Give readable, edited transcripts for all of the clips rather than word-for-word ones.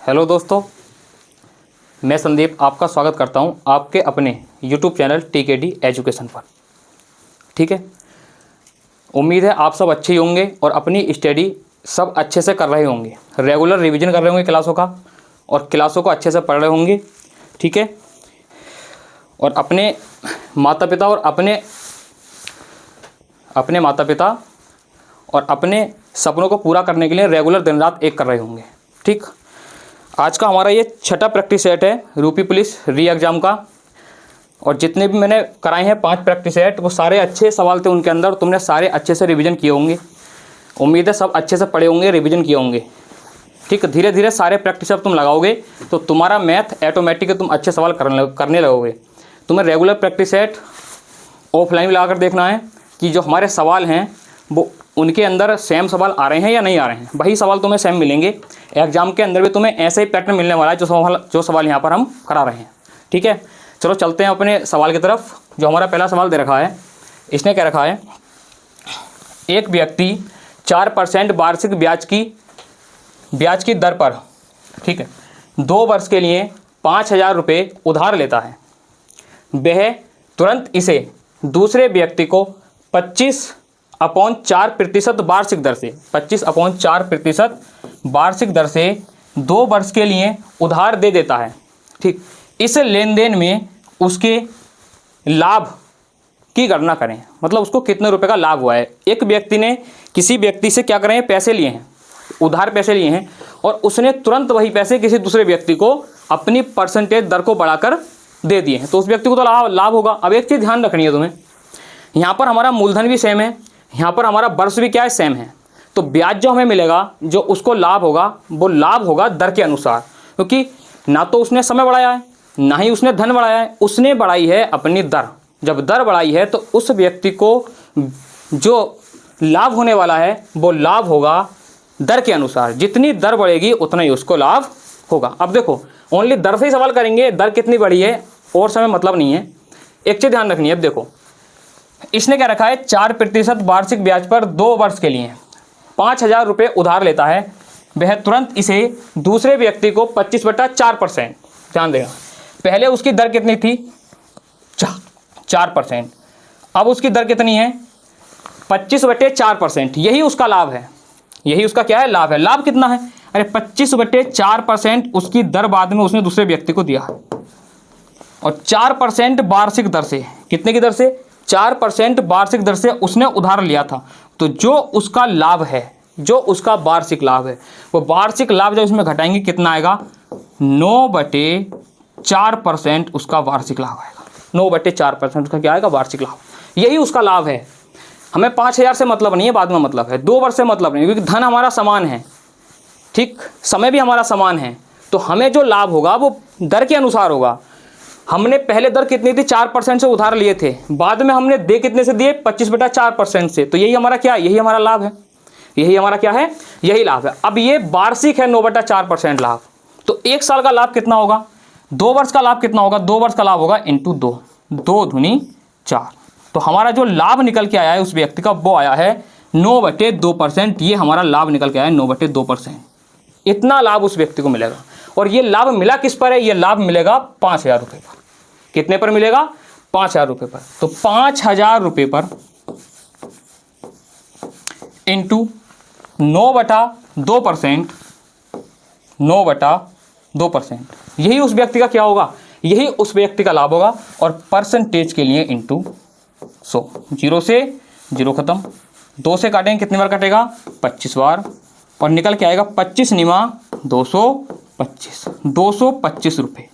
Hello दोस्तों, मैं संदीप आपका स्वागत करता हूं आपके अपने YouTube चैनल TKD एजुकेशन पर। ठीक है, उम्मीद है आप सब अच्छे ही होंगे और अपनी स्टडी सब अच्छे से कर रहे होंगे, रेगुलर रिवीजन कर रहे होंगे क्लासों का और क्लासों को अच्छे से पढ़ रहे होंगे। ठीक है, और अपने माता पिता और अपने सपनों को पूरा करने के लिए रेगुलर दिन रात एक कर रहे होंगे। ठीक, आज का हमारा ये छठा प्रैक्टिस सेट है यूपी पुलिस री एग्ज़ाम का, और जितने भी मैंने कराए हैं 5 प्रैक्टिस सेट वो सारे अच्छे सवाल थे उनके अंदर। तुमने सारे अच्छे से रिवीजन किए होंगे, उम्मीद है सब अच्छे से पढ़े होंगे, रिवीजन किए होंगे। ठीक, धीरे धीरे सारे प्रैक्टिस सेट तुम लगाओगे तो तुम्हारा मैथ ऑटोमेटिक तुम अच्छे सवाल करने लगोगे। तुम्हें रेगुलर प्रैक्टिस सेट ऑफलाइन भी लगाकर देखना है कि जो हमारे सवाल हैं वो उनके अंदर सेम सवाल आ रहे हैं या नहीं आ रहे हैं। वही सवाल तुम्हें सेम मिलेंगे एग्जाम के अंदर भी, तुम्हें ऐसे ही पैटर्न मिलने वाला है जो सवाल यहाँ पर हम करा रहे हैं। ठीक है, चलो चलते हैं अपने सवाल की तरफ। जो हमारा पहला सवाल दे रखा है, इसने क्या रखा है, एक व्यक्ति 4% वार्षिक ब्याज की दर पर, ठीक है, 2 वर्ष के लिए 5,000 रुपये उधार लेता है। वह तुरंत इसे दूसरे व्यक्ति को 25/4% वार्षिक दर से 25/4% वार्षिक दर से 2 वर्ष के लिए उधार दे देता है। ठीक, इस लेन देन में उसके लाभ की गणना करें, मतलब उसको कितने रुपए का लाभ हुआ है। एक व्यक्ति ने किसी व्यक्ति से क्या करें, पैसे लिए हैं, उधार पैसे लिए हैं, और उसने तुरंत वही पैसे किसी दूसरे व्यक्ति को अपनी परसेंटेज दर को बढ़ाकर दे दिए हैं, तो उस व्यक्ति को तो लाभ होगा। अब एक चीज़ ध्यान रखनी है तुम्हें, यहाँ पर हमारा मूलधन भी सेम है, यहाँ पर हमारा वर्ष भी क्या है, सेम है। तो ब्याज जो हमें मिलेगा, जो उसको लाभ होगा, वो लाभ होगा दर के अनुसार, क्योंकि ना तो उसने समय बढ़ाया है ना ही उसने धन बढ़ाया है, उसने बढ़ाई है अपनी दर। जब दर बढ़ाई है तो उस व्यक्ति को जो लाभ होने वाला है वो लाभ होगा दर के अनुसार। जितनी दर बढ़ेगी उतना ही उसको लाभ होगा। अब देखो, ओनली दर से ही सवाल करेंगे, दर कितनी बढ़ी है और समय मतलब नहीं है। एक चीज़ ध्यान रखनी है। अब देखो, इसने क्या रखा है, 4% वार्षिक ब्याज पर 2 वर्ष के लिए 5,000 रुपये उधार लेता है। वह तुरंत इसे दूसरे व्यक्ति को 25/4%, ध्यान देगा, पहले उसकी दर कितनी थी, 4%, अब उसकी दर कितनी है, 25/4%। यही उसका लाभ है, यही उसका क्या है, लाभ है। लाभ कितना है, अरे 25/4% उसकी दर बाद में उसने दूसरे व्यक्ति को दिया, और 4% वार्षिक दर से, कितने की दर से, 4% वार्षिक दर से उसने उधार लिया था। तो जो उसका लाभ है, जो उसका वार्षिक लाभ है, वो वार्षिक लाभ जब इसमें घटाएंगे कितना आएगा, 9/4% उसका वार्षिक लाभ आएगा। 9/4% उसका क्या आएगा, वार्षिक लाभ। यही उसका लाभ है। हमें 5,000 से मतलब नहीं है, बाद में मतलब है, 2 वर्ष से मतलब नहीं, क्योंकि धन हमारा समान है, ठीक, समय भी हमारा समान है, तो हमें जो लाभ होगा वो दर के अनुसार होगा। हमने पहले दर कितनी थी, 4% से उधार लिए थे, बाद में हमने दे कितने से दिए, 25/4% से, तो यही हमारा क्या है, यही हमारा लाभ है, यही हमारा क्या है, यही लाभ है। अब ये वार्षिक है 9/4% लाभ, तो 1 साल का लाभ कितना होगा, 2 वर्ष का लाभ कितना होगा, 2 वर्ष का लाभ होगा × 2, 2 दूनी 4। तो हमारा जो लाभ निकल के आया है उस व्यक्ति का, वो आया है 9/2%। ये हमारा लाभ निकल के आया है 9/2%। इतना लाभ उस व्यक्ति को मिलेगा। और ये लाभ मिला किस पर है, ये लाभ मिलेगा 5,000 रुपये पर। कितने पर मिलेगा, 5,000 रुपये पर। तो 5,000 रुपये पर इंटू 9/2%, 9/2%, यही उस व्यक्ति का क्या होगा, यही उस व्यक्ति का लाभ होगा। और परसेंटेज के लिए इंटू 100, 0 से 0 खत्म, 2 से काटेंगे कितनी बार कटेगा, 25 बार, और निकल के आएगा 25 × 225 रुपये।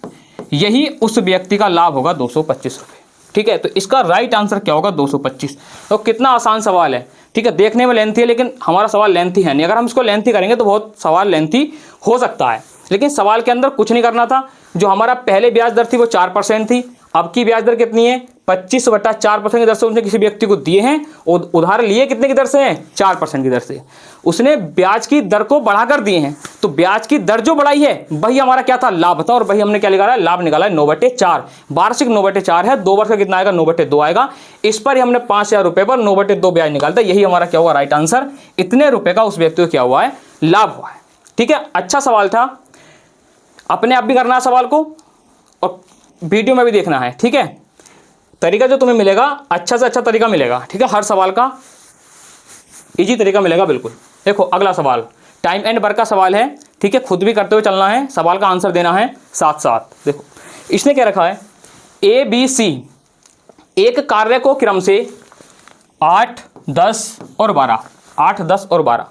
यही उस व्यक्ति का लाभ होगा 225 रुपये। ठीक है, तो इसका राइट आंसर क्या होगा, 225। तो कितना आसान सवाल है। ठीक है, देखने में लेंथी है लेकिन हमारा सवाल लेंथी है नहीं। अगर हम इसको लेंथी करेंगे तो बहुत सवाल लेंथी हो सकता है, लेकिन सवाल के अंदर कुछ नहीं करना था। जो हमारा पहले ब्याज दर थी वो 4% थी, अब की ब्याज दर कितनी है, 25/4% की दर से उसने किसी व्यक्ति को दिए हैं, और उधार लिए कितने की दर से हैं, 4% की दर से। उसने ब्याज की दर को बढ़ाकर दिए हैं, तो ब्याज की दर जो बढ़ाई है वही हमारा क्या था, लाभ था, और वही हमने क्या निकाला है, लाभ निकाला है 9/4। वार्षिक 9/4 है, 2 वर्ष का कितना आएगा, 9/2 आएगा। इस पर ही हमने 5,000 रुपये पर 9/2 ब्याज निकालता है। यही हमारा क्या हुआ, राइट आंसर। इतने रुपए का उस व्यक्ति को क्या हुआ है, लाभ हुआ है। ठीक है, अच्छा सवाल था। अपने आप भी करना है सवाल को और वीडियो में भी देखना है, ठीक है। तरीका जो तुम्हें मिलेगा अच्छा से अच्छा तरीका मिलेगा, ठीक है, हर सवाल का इजी तरीका मिलेगा बिल्कुल। देखो अगला सवाल टाइम एंड वर्क का सवाल है, ठीक है, खुद भी करते हुए चलना है, सवाल का आंसर देना है साथ साथ। देखो इसने क्या रखा है, ए बी सी एक कार्य को क्रम से 8, 10 और 12 8, 10 और 12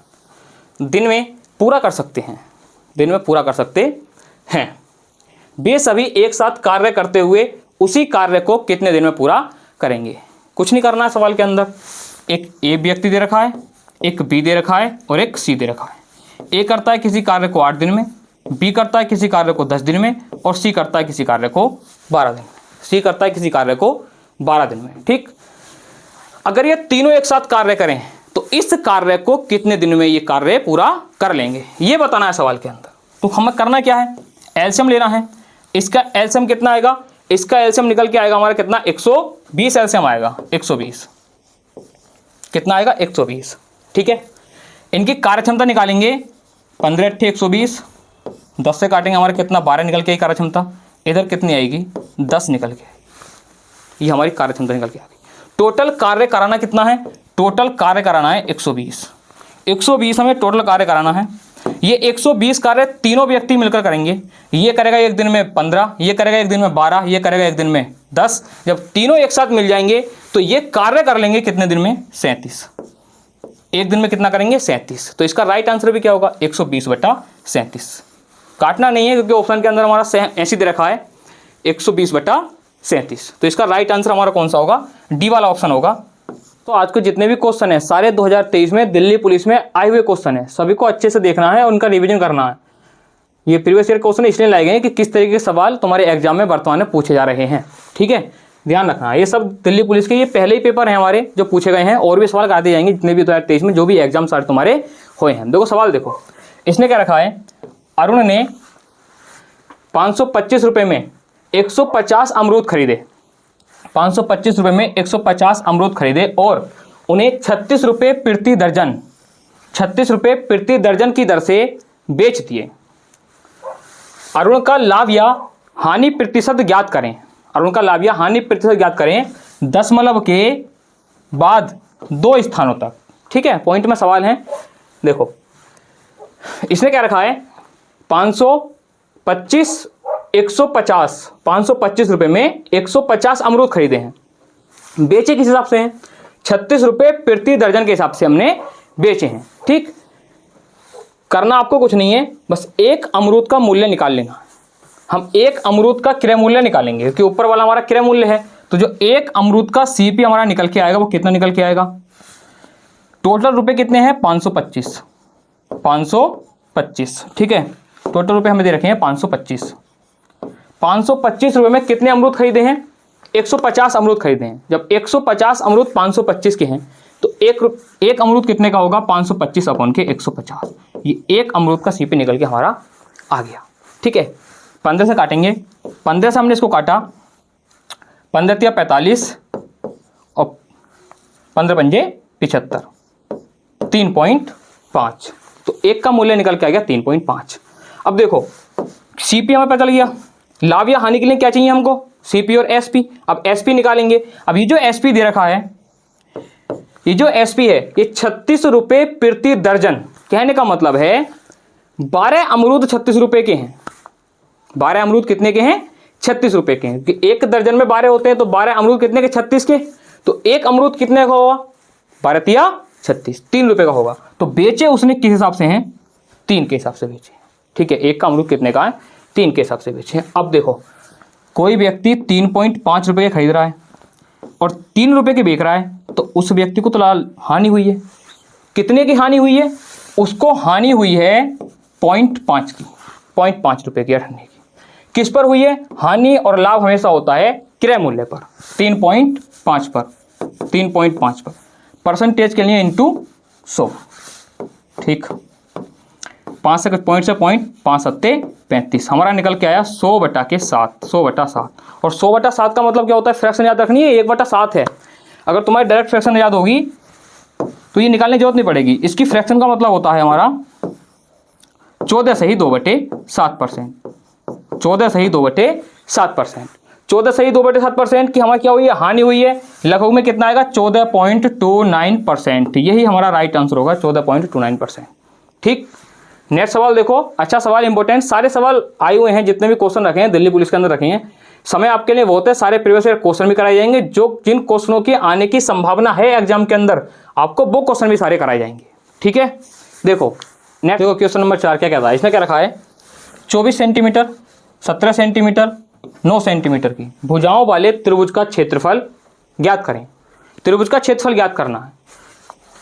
दिन में पूरा कर सकते हैं, दिन में पूरा कर सकते हैं। वे सभी एक साथ कार्य करते हुए उसी कार्य को कितने दिन में पूरा करेंगे। कुछ नहीं करना है सवाल के अंदर, एक ए व्यक्ति दे रखा है, एक बी दे रखा है और एक सी दे रखा है। ए करता है किसी कार्य को 8 दिन में, बी करता है किसी कार्य को 10 दिन में और सी करता है किसी कार्य को 12 दिन में। सी करता है किसी कार्य को 12 दिन में, ठीक। अगर ये तीनों एक साथ कार्य करें तो इस कार्य को कितने दिन में ये कार्य पूरा कर लेंगे, ये बताना है सवाल के अंदर। तो हमें करना क्या है, एलसीएम लेना है। इसका एलसीएम कितना आएगा, इसका एलसीएम निकल के आएगा हमारा कितना, 120 एलसीएम आएगा, 120 कितना आएगा, 120, ठीक है। इनकी कार्यक्षमता निकालेंगे, 15 × 120, 10 से काटेंगे हमारा कितना, 12 निकल के आई कार्यक्षमता। इधर कितनी आएगी, 10 निकल के आएगी, ये हमारी कार्यक्षमता निकल के आ गई। टोटल कार्य कराना कितना है, टोटल कार्य कराना है 120, 120 हमें टोटल कार्य कराना है। ये 120 कार्य तीनों व्यक्ति मिलकर करेंगे। ये करेगा एक दिन में 15, ये करेगा एक दिन में 12, ये करेगा एक दिन में 10। जब तीनों एक साथ मिल जाएंगे तो ये कार्य कर लेंगे कितने दिन में, 37। एक दिन में कितना करेंगे, 37। तो इसका राइट आंसर भी क्या होगा, 120/37। काटना नहीं है क्योंकि ऑप्शन के अंदर हमारा ऐसी दे रखा है 120/37। तो इसका राइट आंसर हमारा कौन सा होगा, डी वाला ऑप्शन होगा। तो आज के जितने भी क्वेश्चन है सारे 2023 में दिल्ली पुलिस में आए हुए क्वेश्चन है, सभी को अच्छे से देखना है और उनका रिवीजन करना है। ये प्रीवियस ईयर क्वेश्चन इसलिए लाए गए हैं कि किस तरीके के सवाल तुम्हारे एग्जाम में वर्तमान में पूछे जा रहे हैं, ठीक है, ध्यान रखना। ये सब दिल्ली पुलिस के ये पहले ही पेपर हैं हमारे जो पूछे गए हैं, और भी सवाल आते जाएंगे जितने भी 2023 में जो भी एग्जाम सारे तुम्हारे हुए हैं। देखो सवाल देखो, इसने क्या रखा है, अरुण ने 525 रुपये में 150 अमरूद खरीदे, 525 रुपये में 150 अमरूद खरीदे और उन्हें 36 रुपये प्रति दर्जन, 36 रुपये प्रति दर्जन की दर से बेच दिए। अरुण का लाभ या हानि प्रतिशत ज्ञात करें, अरुण का लाभ या हानि प्रतिशत ज्ञात करें दशमलव के बाद 2 स्थानों तक, ठीक है, पॉइंट में सवाल है। देखो इसने क्या रखा है, 525 150 525 रुपये में 150 अमरूद खरीदे हैं, बेचे किस हिसाब से हैं, 36 रुपये प्रति दर्जन के हिसाब से हमने बेचे हैं, ठीक। करना आपको कुछ नहीं है, बस एक अमरूद का मूल्य निकाल लेना। हम एक अमरूद का क्रय मूल्य निकालेंगे क्योंकि ऊपर वाला हमारा क्रय मूल्य है। तो जो एक अमरूद का सीपी हमारा निकल के आएगा वो कितना निकल के आएगा, टोटल रुपए कितने हैं, 525, 525, ठीक है, टोटल रुपए हमें दे रखे हैं 525। 525 रुपये में कितने अमरूद खरीदे हैं, 150 अमरूद खरीदे हैं। जब 150 अमरूद 525 के हैं तो एक अमरूद कितने का होगा, 525/150। ये एक अमरूद का सीपी निकल के हमारा आ गया, ठीक है। 15 से काटेंगे, 15 से हमने इसको काटा, 15 × 45 और 15 पंजे 75, 3.5। तो एक का मूल्य निकल के आ गया 3.5। अब देखो सीपी हमें पता चल गया, लाभ या हानि के लिए क्या चाहिए हमको, सीपी और एसपी। अब एसपी निकालेंगे। अब ये जो एसपी दे रखा है, ये जो एसपी है ये 36 रुपये प्रति दर्जन, कहने का मतलब है 12 अमरूद 36 रुपये के हैं। 12 अमरूद कितने के हैं, 36 रुपये के हैं। कि एक दर्जन में 12 होते हैं तो 12 अमरूद कितने के, 36 के। तो एक अमरूद कितने का होगा, 12 × 36, 3 रुपये का होगा। तो बेचे उसने किस हिसाब से हैं, 3 के हिसाब से बेचे, ठीक है। एक का अमरूद कितने का है, 3 के हिसाब से बेचे। अब देखो कोई व्यक्ति 3.5 रुपये खरीद रहा है और 3 रुपये के बेच रहा है, तो उस व्यक्ति को तो हानि हुई है। कितने की हानि हुई है, उसको हानि हुई है 0.5 की, 0.5 रुपये की अठन्नी की। किस पर हुई है, हानि और लाभ हमेशा होता है क्रय मूल्य पर, 3.5 पर, 3.5 पर। परसेंटेज के लिए इंटू 100, ठीक। 5 से पॉइंट से पॉइंट, 5 सत्ते 35, हमारा निकल के आया 100/7, 100/7। और 100/7 का मतलब क्या होता है, फ्रैक्शन याद रखनी है, 1/7 है। अगर तुम्हारी डायरेक्ट फ्रैक्शन याद होगी तो ये निकालने की जरूरत नहीं पड़ेगी। इसकी फ्रैक्शन का मतलब होता है हमारा 14 से ही 2/7%। 14 सही 2/7%। 14 सही 2/7% की हमारी क्या हुई है, हानि हुई है। लघु में कितना आएगा, 14.29%। यही हमारा राइट आंसर होगा, 14.29%। ठीक, नेक्स्ट सवाल देखो, अच्छा सवाल इंपॉर्टेंट, सारे सवाल आए हुए हैं, जितने भी क्वेश्चन रखे हैं दिल्ली पुलिस के अंदर रखे हैं। समय आपके लिए बहुत है, सारे प्रीवियस ईयर क्वेश्चन भी कराए जाएंगे, जो जिन क्वेश्चनों की आने की संभावना है एग्जाम के अंदर, आपको वो क्वेश्चन भी सारे कराए जाएंगे। ठीक है, देखो नेक्स्ट देखो क्वेश्चन नंबर 4 क्या कहता है, इसमें क्या रखा है, 24 सेंटीमीटर, 17 सेंटीमीटर, 9 सेंटीमीटर की भुजाओं वाले त्रिभुज का क्षेत्रफल ज्ञात करें। त्रिभुज का क्षेत्रफल ज्ञात करना है।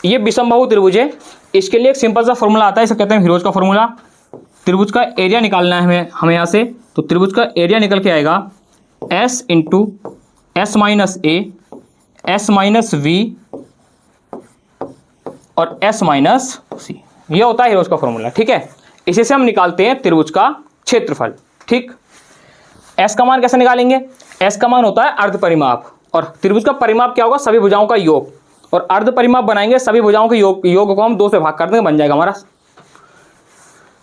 ये विषमबाहु त्रिभुज है, इसके लिए एक सिंपल सा फॉर्मूला आता है, इसे कहते हैं हीरोज का फॉर्मूला। त्रिभुज का एरिया निकालना है हमें यहाँ से, तो त्रिभुज का एरिया निकल के आएगा S into S minus A, S minus B और S माइनस सी। ये होता है हीरोज का फॉर्मूला। ठीक है, इसी से हम निकालते हैं त्रिभुज का क्षेत्रफल। ठीक, S का मान कैसे निकालेंगे, S का मान होता है अर्ध परिमाप, और त्रिभुज का परिमाप क्या होगा, सभी भुजाओं का योग, और अर्ध परिमाप बनाएंगे सभी भुजाओं के योग को हम 2 से भाग कर देंगे, बन जाएगा हमारा।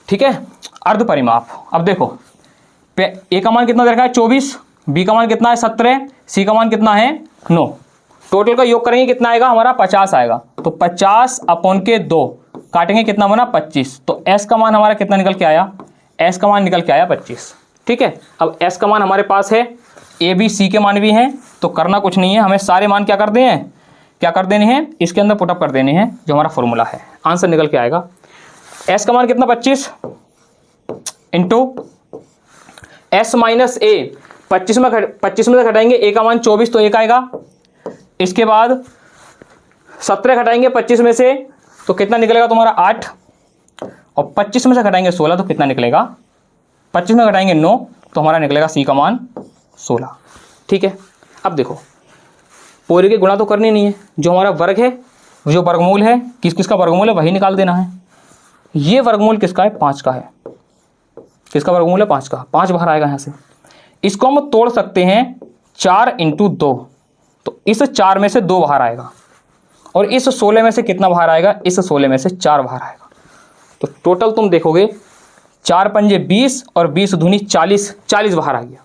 ठीक है, अर्ध परिमाप। अब देखो ए का मान कितना दे रखा है 24, बी का मान कितना है 17, सी का मान कितना है 9। टोटल का योग करेंगे कितना आएगा हमारा 50 आएगा, तो 50/2 काटेंगे कितना बना 25। तो एस का मान हमारा कितना निकल के आया, एस का मान निकल के आया 25। ठीक है, अब एस का मान हमारे पास है, ए बी सी के मान भी हैं, तो करना कुछ नहीं है, हमें सारे मान क्या कर देने हैं, इसके अंदर पुटअप कर देने हैं, जो हमारा फॉर्मूला है, आंसर निकल के आएगा। एस का मान कितना 25 इंटू एस माइनस ए, 25 में से घटाएंगे ए का मान 24, तो 1 आएगा। इसके बाद 17 घटाएंगे 25 में से, तो कितना निकलेगा तुम्हारा 8, और 25 में से घटाएंगे 16, तो कितना निकलेगा, 25 में घटाएंगे 9, तो हमारा निकलेगा सी का मान 16। ठीक है, अब देखो पूरे के गुणा तो करनी नहीं है, जो हमारा वर्ग है, जो वर्गमूल है, किसका वर्गमूल है वही निकाल देना है। ये वर्गमूल किसका है, 5 का है। किसका वर्गमूल है, 5 का, 5 बाहर आएगा यहाँ से। इसको हम तोड़ सकते हैं 4 इंटू 2, तो इस 4 में से 2 बाहर आएगा, और इस 16 में से कितना बाहर आएगा, इस 16 में से 4 बाहर आएगा। तो टोटल तुम देखोगे 4 पंजे 20 और 20 दूनी 40, 40 बाहर आ गया,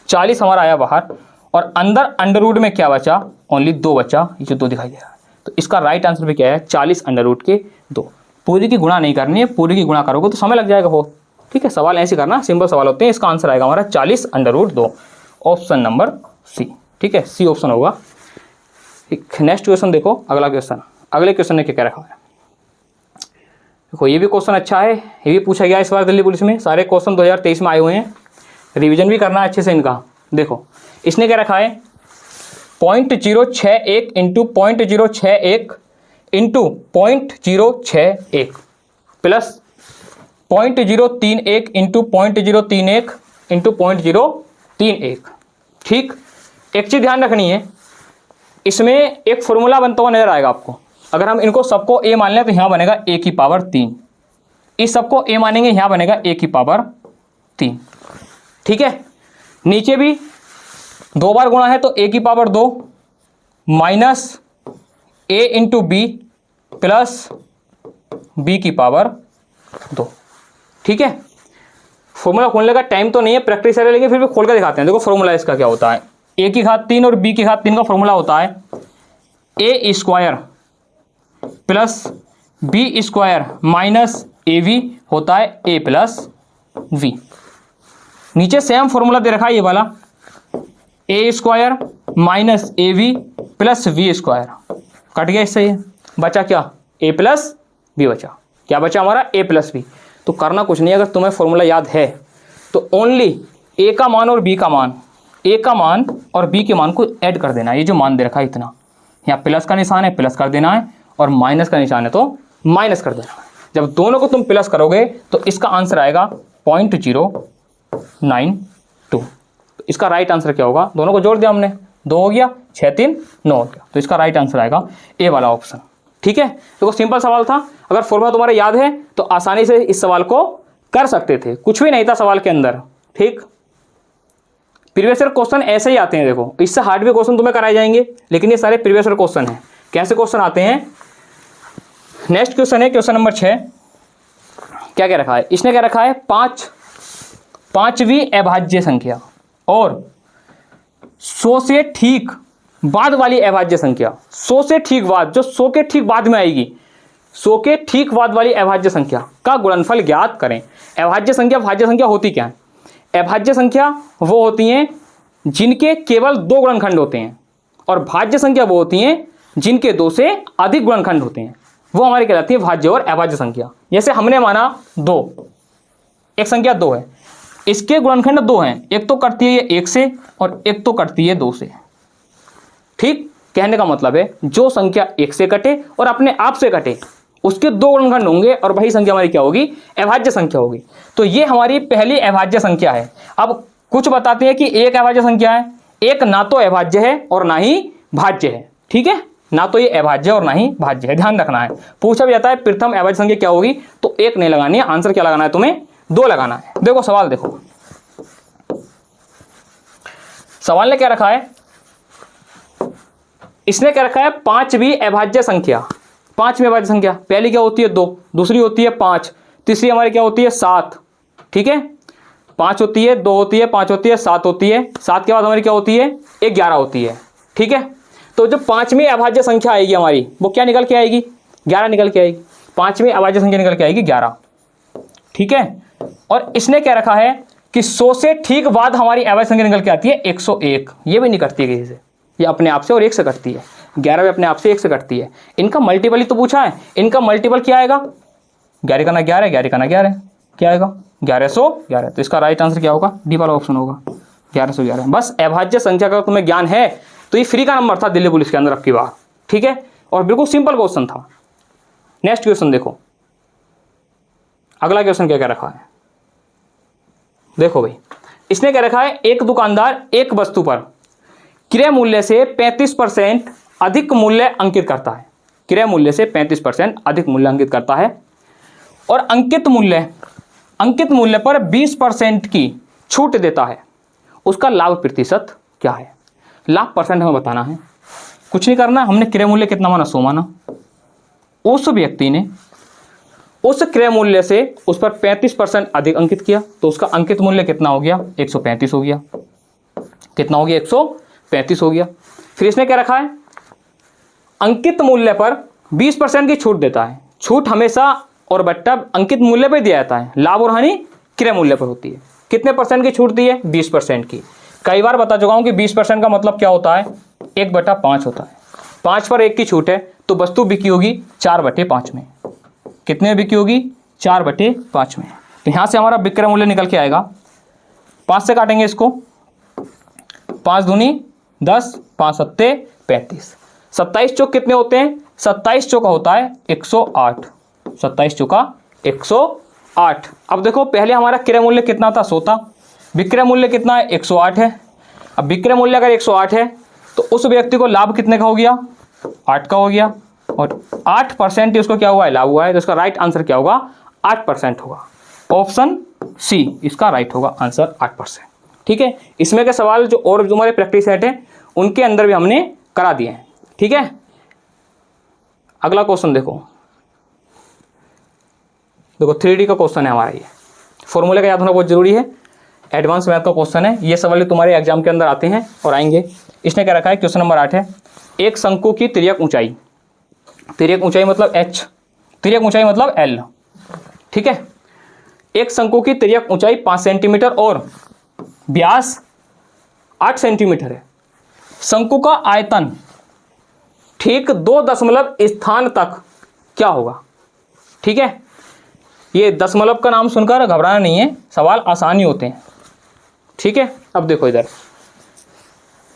40 हमारा आया बाहर, और अंदर अंडर रूट में क्या बचा, ओनली 2 बचा, ये 2 दिखाई दे रहा है। तो इसका राइट आंसर भी क्या है, 40 अंडर रूट के 2। पूरी की गुणा नहीं करनी है, पूरी की गुणा करोगे तो समय लग जाएगा बहुत। ठीक है, सवाल ऐसे करना, सिंपल सवाल होते हैं। इसका आंसर आएगा हमारा 40 under root 2, option number C. ठीक है, सी ऑप्शन होगा। नेक्स्ट क्वेश्चन देखो, अगला क्वेश्चन, अगले क्वेश्चन ने क्या रखा है, देखो ये भी क्वेश्चन अच्छा है, ये भी पूछा गया इस बार दिल्ली पुलिस में। सारे क्वेश्चन 2023 में आए हुए हैं, रिवीजन भी करना है अच्छे से इनका। देखो इसने क्या रखा है, 0.061 into 0.061 into 0.061 plus 0.031 into 0.031 into 0.031। ठीक, एक चीज़ ध्यान रखनी है, इसमें एक फॉर्मूला बनता हुआ नजर आएगा आपको। अगर हम इनको सबको ए मान लें तो यहाँ बनेगा a की पावर 3, इस सबको a मानेंगे यहाँ बनेगा a की पावर 3। ठीक है, नीचे भी 2 बार गुणा है तो a की power 2 minus a into B plus b की पावर 2। ठीक है, फॉर्मूला खोलने का टाइम तो नहीं है, प्रैक्टिस है, लेकिन फिर भी खोल कर दिखाते हैं। देखो फॉर्मूला इसका क्या होता है, a की घात 3 और b की घात 3 का फॉर्मूला होता है a square plus B square minus A V होता है a प्लस वी। नीचे सेम फॉर्मूला दे रखा है ये वाला, A square minus A V plus V square, cut गया इससे, ये बचा क्या, ए प्लस बी बचा। क्या बचा हमारा, ए प्लस बी। तो करना कुछ नहीं, अगर तुम्हें फॉर्मूला याद है तो ओनली ए का मान और बी का मान, ए का मान और बी के मान को ऐड कर देना है। ये जो मान दे रखा है इतना, यहाँ प्लस का निशान है प्लस कर देना है, और माइनस का निशान है तो माइनस कर देना है। जब दोनों को तुम प्लस करोगे तो इसका आंसर आएगा 0.092। तो इसका राइट आंसर क्या होगा, दोनों को जोड़ दिया हमने, 2 हो गया, 6 3 9 हो गया, तो इसका राइट आंसर आएगा ए वाला ऑप्शन। ठीक है, तो सिंपल सवाल था, अगर फॉर्मूला तुम्हारा याद है तो आसानी से इस सवाल को कर सकते थे, कुछ भी नहीं था सवाल के अंदर। ठीक, प्रीवियस ईयर क्वेश्चन ऐसे ही आते हैं, देखो इससे हार्ड भी क्वेश्चन तुम्हें कराए जाएंगे, लेकिन ये सारे प्रीवियस ईयर क्वेश्चन हैं। कैसे क्वेश्चन आते हैं, नेक्स्ट क्वेश्चन है क्वेश्चन नंबर 6। क्या क्या रखा है, इसने क्या रखा है, 5वीं अभाज्य संख्या और 100 से ठीक बाद वाली अभाज्य संख्या, 100 से ठीक बाद, जो 100 के ठीक बाद में आएगी, 100 के ठीक बाद वाली अभाज्य संख्या का गुणनफल ज्ञात करें। अभाज्य संख्या भाज्य संख्या होती क्या है? अभाज्य संख्या वो होती हैं जिनके केवल 2 गुणनखंड होते हैं, और भाज्य संख्या वो होती हैं जिनके 2 से अधिक गुणनखंड होते हैं, वो हमारी कहलाती है भाज्य और अभाज्य संख्या। जैसे हमने माना 2, एक संख्या 2 है, इसके गुणनखंड 2 हैं, एक तो करती है ये 1 से और एक तो करती है 2 से। ठीक, कहने का मतलब है जो संख्या 1 से कटे और अपने आप से कटे उसके 2 गुणनखंड होंगे और वही संख्या हमारी क्या होगी? अभाज्य संख्या होगी। तो ये हमारी पहली अभाज्य संख्या है। अब कुछ बताते हैं कि एक अभाज्य संख्या है, एक ना तो अभाज्य है और ना ही भाज्य है। ठीक है, ना तो ये अभाज्य और ना ही भाज्य है, ध्यान रखना है। पूछा भी जाता है प्रथम अभाज्य संख्या क्या होगी, तो 1 नहीं लगानी है, आंसर क्या लगाना है तुम्हें? 2 लगाना है। देखो सवाल देखो, सवाल ने क्या रखा है, इसने क्या रखा है 5वीं अभाज्य संख्या। 5वीं अभाज्य संख्या पहली क्या होती है? 2, दूसरी होती है 5, तीसरी हमारी क्या होती है? 7। ठीक है, 5 होती है, 2 होती है, 5 होती है, 7 होती है, 7 के बाद हमारी क्या होती है? 11 होती है। ठीक है, तो जो 5वीं अभाज्य संख्या आएगी हमारी, वो क्या निकल के आएगी? 11 निकल के आएगी। 5वीं अभाज्य संख्या निकल के आएगी 11। ठीक है, और इसने क्या रखा है कि 100 से ठीक बाद हमारी अभाज्य संख्या निकल के आती है 101। ये भी नहीं करती है किसी से, ये अपने आप से और 1 से कटती है। 11 भी अपने आप से 1 से कटती है। इनका मल्टीपल ही तो पूछा है, इनका मल्टीपल क्या आएगा? 11 का ना 11, 11 का ना 11, क्या आएगा? 1111। तो इसका राइट आंसर क्या होगा? डी वाला ऑप्शन होगा, 1111। बस अभाज्य संख्या का तुम्हें ज्ञान है तो ये फ्री का नंबर था दिल्ली पुलिस के अंदर अब की बार। ठीक है, और बिल्कुल सिंपल क्वेश्चन था। नेक्स्ट क्वेश्चन देखो, अगला क्वेश्चन क्या क्या रखा है, देखो भाई। इसने क्या रखा है, एक दुकानदार एक वस्तु पर क्रय मूल्य से 35% अधिक मूल्य अंकित करता है। क्रय मूल्य से 35% अधिक मूल्य अंकित करता है और अंकित मूल्य पर 20% की छूट देता है। उसका लाभ प्रतिशत क्या है? लाभ परसेंट हमें बताना है, कुछ नहीं करना। हमने क्रय मूल्य कितना माना? 100 माना। उस व्यक्ति ने उस क्रय मूल्य से उस पर 35% अधिक अंकित किया, तो उसका अंकित मूल्य कितना हो गया? 135 हो गया। कितना हो गया? 135 हो गया। फिर इसने क्या रखा है, अंकित मूल्य पर 20% की छूट देता है। छूट हमेशा और बट्टा अंकित मूल्य पर दिया जाता है, लाभ और हानि क्रय मूल्य पर होती है। कितने परसेंट की छूट दी है? 20% की। कई बार बता चुका हूं कि 20% का मतलब क्या होता है? 1/5 होता है। 5 पर 1 की छूट है तो वस्तु बिकी होगी 4/5 में। कितने में बिकी होगी? 4/5 में। तो यहां से हमारा विक्रय मूल्य निकल के आएगा, 5 से काटेंगे इसको, 5 दूनी 10, 5 सत्ते 35। 27 चौक कितने होते हैं? 27 चौका होता है 108। 27 चौका 108। अब देखो पहले हमारा क्रय मूल्य कितना था? 100 था। विक्रय मूल्य कितना है? 108 है। अब विक्रय मूल्य अगर 108 है तो उस व्यक्ति को लाभ कितने का हो गया? 8 का हो गया, और 8% उसको क्या हुआ है? लाभ हुआ है। तो इसका राइट आंसर क्या होगा? 8% होगा। ऑप्शन सी इसका राइट होगा आंसर, 8%। ठीक है, इसमें के सवाल जो और जो हमारे प्रैक्टिस सेट है उनके अंदर भी हमने करा दिए हैं। ठीक है, अगला क्वेश्चन देखो 3D का क्वेश्चन है हमारा। ये फॉर्मूले का याद होना बहुत जरूरी है, एडवांस मैथ का क्वेश्चन है। ये सवाल तुम्हारे एग्जाम के अंदर आते हैं और आएंगे। इसने क्या रखा है, क्वेश्चन नंबर 8 है, एक शंकु की तिर्यक ऊंचाई, तिर्यक ऊंचाई मतलब h, तिर्यक ऊंचाई मतलब l। ठीक है, एक शंकु की तिर्यक ऊंचाई 5 सेंटीमीटर और व्यास 8 सेंटीमीटर है। शंकु का आयतन ठीक 2 दशमलव स्थान तक क्या होगा? ठीक है, ये दशमलव का नाम सुनकर घबराना नहीं है, सवाल आसान ही होते हैं। ठीक है, अब देखो इधर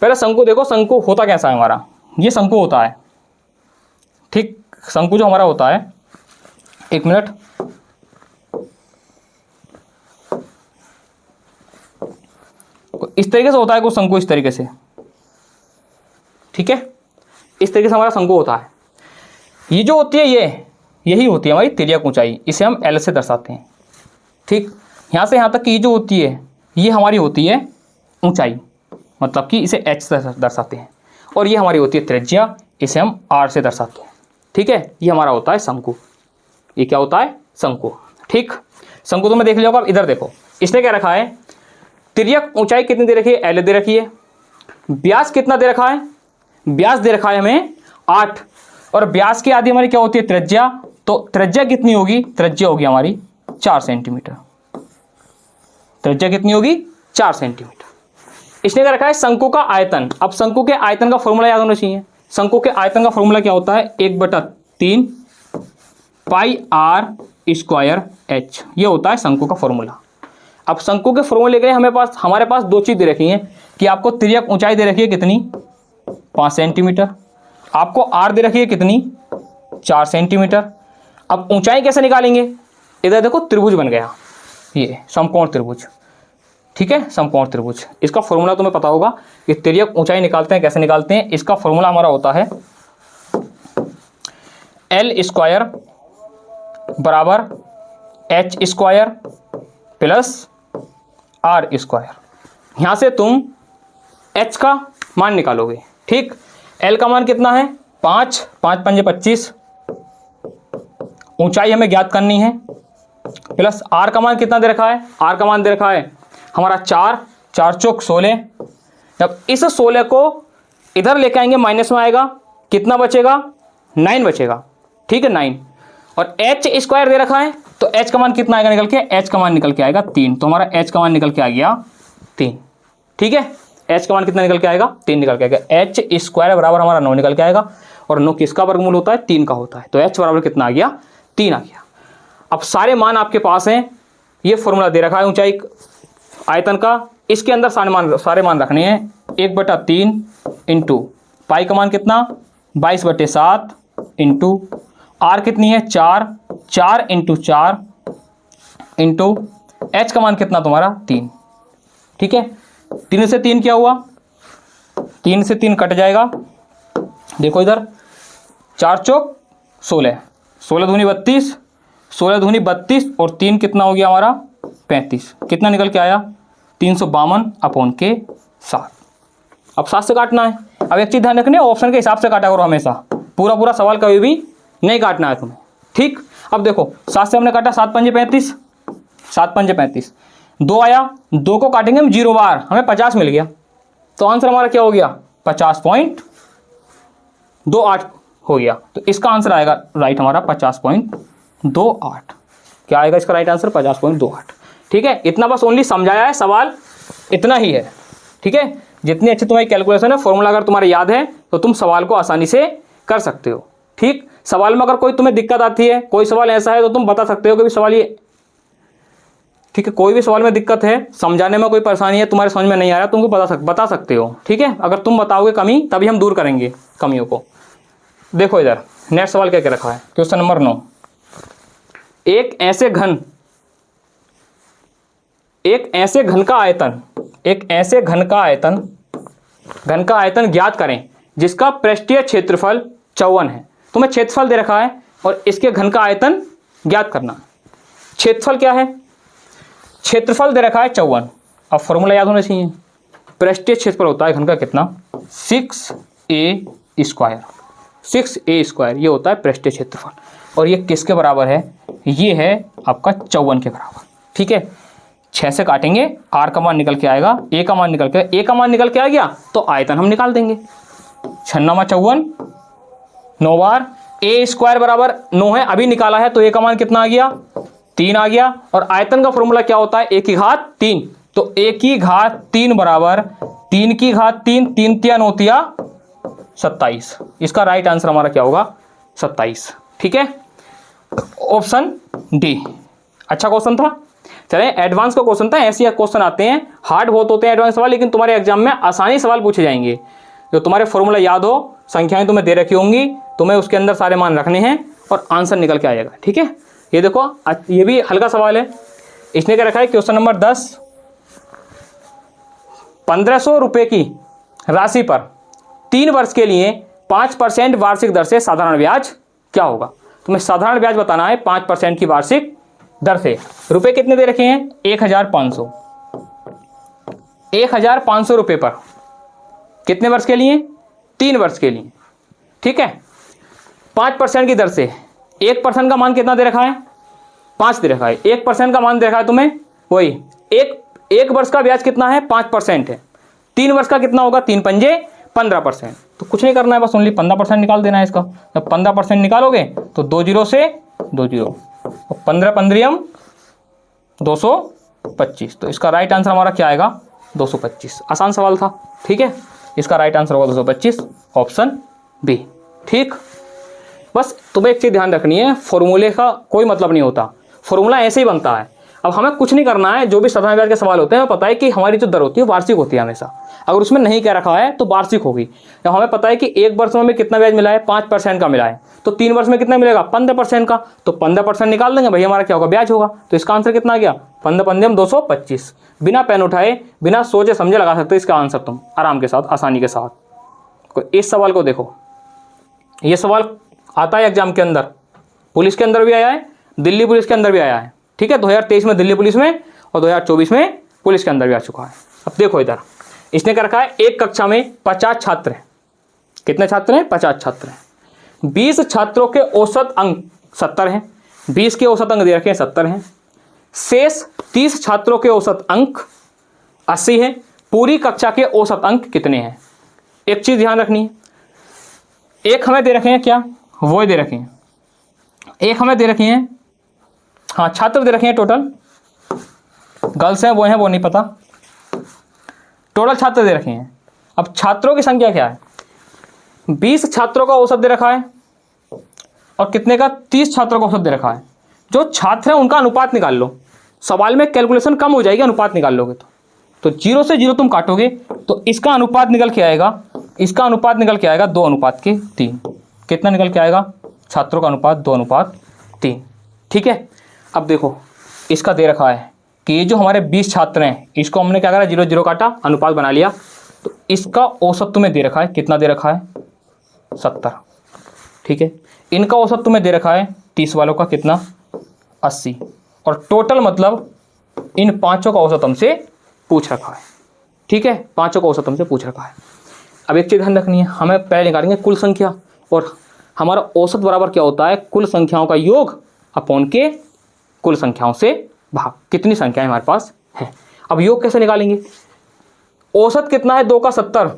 पहले शंकु देखो, शंकु होता कैसा है हमारा? ये शंकु होता है। ठीक, शंकु जो हमारा होता है, 1 मिनट, इस तरीके से होता है कुछ शंकु, इस तरीके से। ठीक है, इस तरीके से हमारा शंकु होता है। ये जो होती है यही होती है हमारी तिर्यक ऊंचाई, इसे हम L से दर्शाते हैं। ठीक, यहाँ से यहाँ तक की ये जो होती है ये हमारी होती है ऊंचाई, मतलब कि इसे H से दर्शाते हैं। और ये हमारी होती है त्रिज्या, इसे हम R से दर्शाते हैं। ठीक है, ये हमारा होता है शंकु। ये क्या होता है? शंकु। ठीक, शंकु तो मैं देख लिया होगा। अब इधर देखो, इसने क्या रखा है, तिर्यक ऊंचाई कितनी दे रखी है, एल दे रखी है। व्यास कितना दे रखा है, व्यास दे रखा है हमें 8, और व्यास की आधी हमारी क्या होती है, त्रिज्या। तो त्रिज्या कितनी होगी, त्रिज्या होगी हमारी 4 सेंटीमीटर। त्रिज्या कितनी होगी, 4 सेंटीमीटर। इसने क्या रखा है, शंकु का आयतन। अब शंकु के आयतन का फॉर्मूला याद होना चाहिए। शंकु के आयतन का फॉर्मूला क्या होता है, 1/3 पाई आर स्क्वायर एच, ये होता है शंकु का फॉर्मूला। अब शंकु के फॉर्मूले के लिए हमारे पास दो चीज दे रखी है कि आपको तिर्यक ऊंचाई दे रखी है कितनी, 5 सेंटीमीटर, आपको आर दे रखी है कितनी, 4 सेंटीमीटर। अब ऊंचाई कैसे निकालेंगे, इधर देखो त्रिभुज बन गया, ये समकोण त्रिभुज, ठीक है, समकोण त्रिभुज। इसका फॉर्मूला तुम्हें पता होगा कि तिर्यक ऊंचाई निकालते हैं, कैसे निकालते हैं। इसका फॉर्मूला हमारा होता है एल स्क्वायर बराबर H square plus R square. यहां से तुम एच का मान निकालोगे, ठीक। एल का मान कितना है, 5, 5 पंजे 25, ऊंचाई हमें ज्ञात करनी है, प्लस आर का मान कितना दे रखा है, आर का मान दे रखा है हमारा 4, 4 चौक 16। जब इस 16 को इधर लेके आएंगे माइनस में आएगा, कितना बचेगा, 9 बचेगा, ठीक है, 9। और एच स्क्वायर दे रखा है, तो एच का मान कितना आएगा निकल के, एच का मान निकल के आएगा 3। तो हमारा एच का मान निकल के आ गया 3, ठीक है। एच का मान कितना निकल के आएगा, 3 निकल के आएगा। एच स्क्वायर बराबर हमारा 9 निकल के आएगा, और 9 किसका वर्गमूल होता है, 3 का होता है। तो एच बराबर कितना आ गया, 3 आ गया। अब सारे मान आपके पास हैं, ये फॉर्मूला दे रखा है ऊंचाई आयतन का, इसके अंदर सारे मान रखने हैं। 1/3 इंटू पाई का मान कितना, 22/7 इंटू आर कितनी है, 4, 4 इंटू 4 इंटू एच का मान कितना तुम्हारा 3, ठीक है। 3 से 3 क्या हुआ, 3 से 3 कट जाएगा, देखो इधर 4 चौक 16, 16 दूनी 32, 16 दूनी 32, और 3 कितना हो गया हमारा 35, कितना निकल के आया 352/7। अब 7 से काटना है। अब एक चीज ध्यान रखनी है, ऑप्शन के हिसाब से काटा करो हमेशा, पूरा सवाल कभी भी नहीं काटना है तुम्हें, ठीक। अब देखो 7 से हमने काटा, 7 पंजे 35, 7 पंजे 35, 2 आया, 2 को काटेंगे हम 0 बार, हमें 50 मिल गया। तो आंसर हमारा क्या हो गया, 50.28 हो गया। तो इसका आंसर आएगा राइट हमारा 50.28। क्या आएगा इसका राइट आंसर, 50.28, ठीक है। इतना बस ओनली समझाया है, सवाल इतना ही है, ठीक है। जितनी अच्छी तुम्हारी कैलकुलेशन है, फॉर्मूला अगर तुम्हारे याद है तो तुम सवाल को आसानी से कर सकते हो, ठीक। सवाल में अगर कोई तुम्हें दिक्कत आती है, कोई सवाल ऐसा है तो तुम बता सकते हो कि सवाल ये, ठीक है, कोई भी सवाल में दिक्कत है, समझाने में कोई परेशानी है, तुम्हारे समझ में नहीं आ रहा, तुमको बता सकते हो, ठीक है। अगर तुम बताओगे कमी, तभी हम दूर करेंगे कमियों को। देखो इधर नेक्स्ट सवाल क्या क्या रखा है, क्वेश्चन नंबर 9। एक ऐसे घन का आयतन ज्ञात करें जिसका पृष्ठीय क्षेत्रफल 54 है। तुम्हें क्षेत्रफल दे रखा है और इसके घन का आयतन ज्ञात करना। क्षेत्रफल क्या है, क्षेत्रफल दे रखा है 54। अब फॉर्मूला याद होना चाहिए, पृष्ठीय क्षेत्रफल होता है घन का कितना, 6a स्क्वायर, 6a स्क्वायर, ये होता है पृष्ठीय क्षेत्रफल। और ये किसके बराबर है, ये है आपका 54 के बराबर, ठीक है। 6 से काटेंगे, आर का मान निकल के आएगा, ए का मान निकल के आ गया, तो आयतन हम निकाल देंगे। 6 × 54, 9 बार, ए स्क्वायर बराबर 9 है, अभी निकाला है, तो ए का मान कितना आ गया, 3 आ गया। और आयतन का फॉर्मूला क्या होता है, 1/3, तो 1/3 बराबर 3/3, 3 × 9 = 27। इसका राइट आंसर हमारा क्या होगा, 27, ठीक है, ऑप्शन डी। अच्छा क्वेश्चन था, चले एडवांस का क्वेश्चन था। ऐसे क्वेश्चन आते हैं, हार्ड बहुत होते हैं एडवांस सवाल, लेकिन तुम्हारे एग्जाम में आसानी सवाल पूछे जाएंगे। जो तुम्हारे फॉर्मूला याद हो, संख्याएं तुम्हें दे रखी होंगी, तुम्हें उसके अंदर सारे मान रखने हैं और आंसर निकल के आएगा, ठीक है। ये देखो, ये भी हल्का सवाल है। इसने क्या रखा है, क्वेश्चन नंबर 10, 1500 रुपये की राशि पर 3 वर्ष के लिए 5% वार्षिक दर से साधारण ब्याज क्या होगा। तुम्हें साधारण ब्याज बताना है 5% की वार्षिक दर से। रुपए कितने दे रखे हैं, 1500, 1500 रुपये पर कितने वर्ष के लिए, 3 वर्ष के लिए, ठीक है। 5% की दर से 1% का मान कितना दे रखा है, 5 दे रखा है। 1% का मान दे रखा है तुम्हें, वही एक वर्ष का ब्याज कितना है 5% है, 3 वर्ष का कितना होगा 3 पंजे 15%। तो कुछ नहीं करना है, बस ओनली 15% निकाल देना है इसका। जब 15% निकालोगे तो 2 जीरो से 2 जीरो, 15 पंद्रियम 225। तो इसका राइट आंसर हमारा क्या आएगा 225। आसान सवाल था, ठीक है। इसका राइट आंसर होगा 225, ऑप्शन बी। ठीक, बस तुम्हें एक चीज़ ध्यान रखनी है, फॉर्मूले का कोई मतलब नहीं होता, फॉर्मूला ऐसे ही बनता है। अब हमें कुछ नहीं करना है, जो भी साधारण ब्याज के सवाल होते हैं पता है कि हमारी जो दर होती है वार्षिक होती है हमेशा। अगर उसमें नहीं कह रखा है तो वार्षिक होगी। तो हमें पता है कि 1 वर्ष में हमें कितना ब्याज मिला है 5% का मिला है, तो 3 वर्ष में कितना मिलेगा 15% का, तो 15% निकाल देंगे भाई, हमारा क्या होगा ब्याज होगा। तो इसका आंसर कितना आ गया 15 पंद्रह 225। बिना पेन उठाए बिना सोचे समझे लगा सकते हो इसका आंसर तुम आराम के साथ, आसानी के साथ। इस सवाल को देखो, ये सवाल आता है एग्जाम के अंदर, पुलिस के अंदर भी आया है, दिल्ली पुलिस के अंदर भी आया है, ठीक है। 2023 में दिल्ली पुलिस में और 2024 में पुलिस के अंदर भी आ चुका है। अब देखो इधर, इसने कर रखा है एक कक्षा में 50 छात्र हैं। कितने छात्र हैं 50 छात्र हैं। 20 छात्रों के औसत अंक 70 हैं, 20 के औसत अंक दे रखे हैं 70 हैं। शेष 30 छात्रों के औसत अंक 80 हैं। पूरी कक्षा के औसत अंक कितने हैं। एक चीज ध्यान रखनी है, एक हमें दे रखे हैं क्या, वो दे रखे हैं, एक हमें दे रखे हैं, हाँ छात्र दे रखे हैं टोटल, गर्ल्स हैं वो नहीं पता, टोटल छात्र दे रखे हैं। अब छात्रों की संख्या क्या है, 20 छात्रों का औसत दे रखा है और कितने का 30 छात्रों का औसत दे रखा है। जो छात्र हैं उनका अनुपात निकाल लो, सवाल में कैलकुलेशन कम हो जाएगी अनुपात निकाल लोगे तो 0 से 0 तुम काटोगे तो इसका अनुपात निकल के आएगा, इसका अनुपात निकल के आएगा 2:3। कितना निकल के आएगा, छात्रों का अनुपात 2:3, ठीक है। अब देखो इसका दे रखा है कि ये जो हमारे 20 छात्र हैं इसको हमने क्या करा 0 0 काटा, अनुपात बना लिया, तो इसका औसत तुम्हें दे रखा है, कितना दे रखा है 70, ठीक है। इनका औसत तुम्हें दे रखा है 30 वालों का कितना 80, और टोटल मतलब इन पांचों का औसत हमसे पूछ रखा है, ठीक है। पांचों का औसत हमसे पूछ रखा है। अब एक चीज़ ध्यान रखनी है, हमें पहले निकालेंगे कुल संख्या, और हमारा औसत बराबर क्या होता है कुल संख्याओं का योग अपॉन के कुल संख्याओं से भाग, कितनी संख्याएं हमारे पास हैं। अब योग कैसे निकालेंगे, औसत कितना है 2 का 70,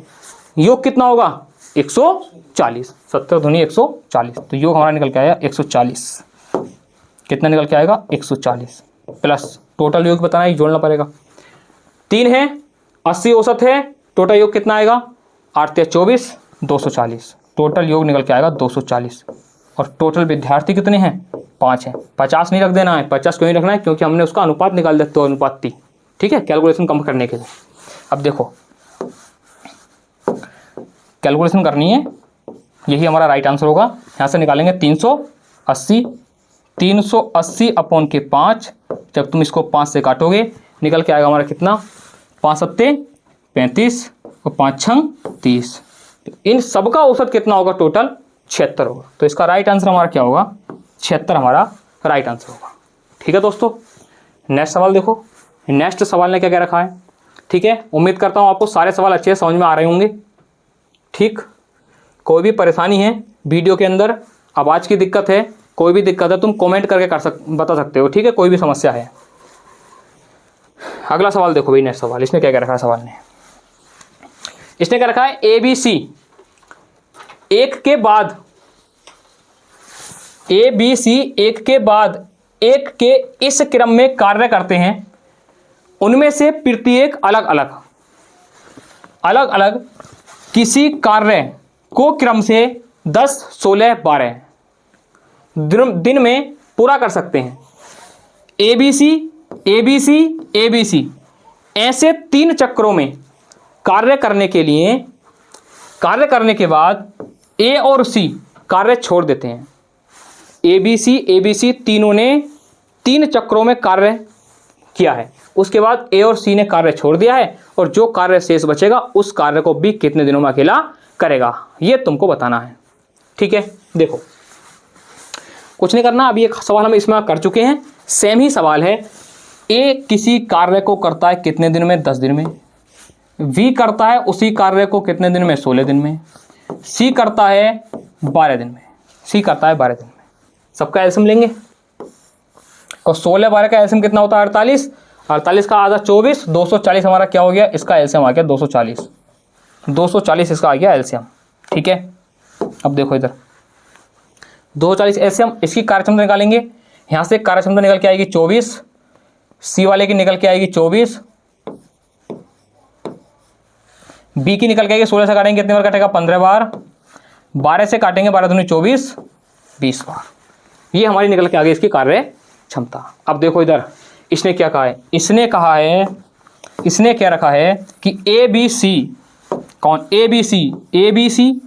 योग कितना होगा 140, 70 दूनी 140, तो योग हमारा निकल के आया 140। कितना निकल के आएगा 140 प्लस टोटल योग बताना है, जोड़ना पड़ेगा। 3 है 80 औसत है, टोटल योग कितना आएगा 8 × 24 240, टोटल योग निकल के आएगा 240। और टोटल विद्यार्थी कितने हैं 5 हैं। 50 नहीं रख देना है, 50 क्यों नहीं रखना है, क्योंकि हमने उसका अनुपात निकाल दिया, तो अनुपात 3, ठीक है, कैलकुलेशन कम करने के लिए। अब देखो कैलकुलेशन करनी है, यही हमारा राइट आंसर होगा। यहाँ से निकालेंगे 380, 380 अपॉन के 5, जब तुम इसको 5 से काटोगे निकल के आएगा हमारा कितना 5 7 35 और 5 6 30। इन सब का औसत कितना होगा टोटल 76 होगा। तो इसका राइट आंसर हमारा क्या होगा 76 हमारा राइट आंसर होगा, ठीक है दोस्तों। नेक्स्ट सवाल देखो, नेक्स्ट सवाल ने क्या क्या रखा है, ठीक है। उम्मीद करता हूँ आपको सारे सवाल अच्छे से समझ में आ रहे होंगे, ठीक। कोई भी परेशानी है वीडियो के अंदर, आवाज़ की दिक्कत है, कोई भी दिक्कत है तुम कमेंट करके बता सकते हो, ठीक है। कोई भी समस्या है। अगला सवाल देखो भाई, नेक्स्ट सवाल इसने क्या क्या रखा है, सवाल ने इसने क्या रखा है ABC एक के बाद ABC एक के बाद एक के इस क्रम में कार्य करते हैं, उनमें से प्रत्येक अलग अलग किसी कार्य को क्रम से 10 16 12 दिन में पूरा कर सकते हैं। ABC ABC ABC ऐसे 3 चक्रों में कार्य करने के बाद A और C कार्य छोड़ देते हैं। ABC तीनों ने 3 चक्रों में कार्य किया है, उसके बाद A और C ने कार्य छोड़ दिया है, और जो कार्य शेष बचेगा उस कार्य को B कितने दिनों में अकेला करेगा, ये तुमको बताना है, ठीक है। देखो कुछ नहीं करना, अभी एक सवाल हम इसमें कर चुके हैं, सेम ही सवाल है। A किसी कार्य को करता है कितने दिन में 10 दिन में, V करता है उसी कार्य को कितने दिन में 16 दिन में, C करता है 12 दिन में, C करता है 12 दिन में। सबका एलसीएम लेंगे और 16 12 का एलसीएम कितना होता है 48, 48 का आधा 24, 240 हमारा क्या हो गया, इसका एलसीएम आ गया 240, 240 इसका आ गया एलसीएम। ठीक है, अब देखो इधर 240 एलसीएम, इसकी कार्यक्षमता निकालेंगे। यहाँ से कार्यक्षमता निकल के आएगी 24, सी वाले की निकल के आएगी 24, बी की निकल के आएगी 16 से काटेंगे कितने बार कटेगा, 15 बार, 12 से काटेंगे 12 दूनी 24, 20 बार। ये हमारी निकल के आ गई इसकी कार्य क्षमता। अब देखो इधर इसने क्या कहा है, इसने कहा है, इसने क्या रखा है कि ए बी सी, कौन, A B C, A B C,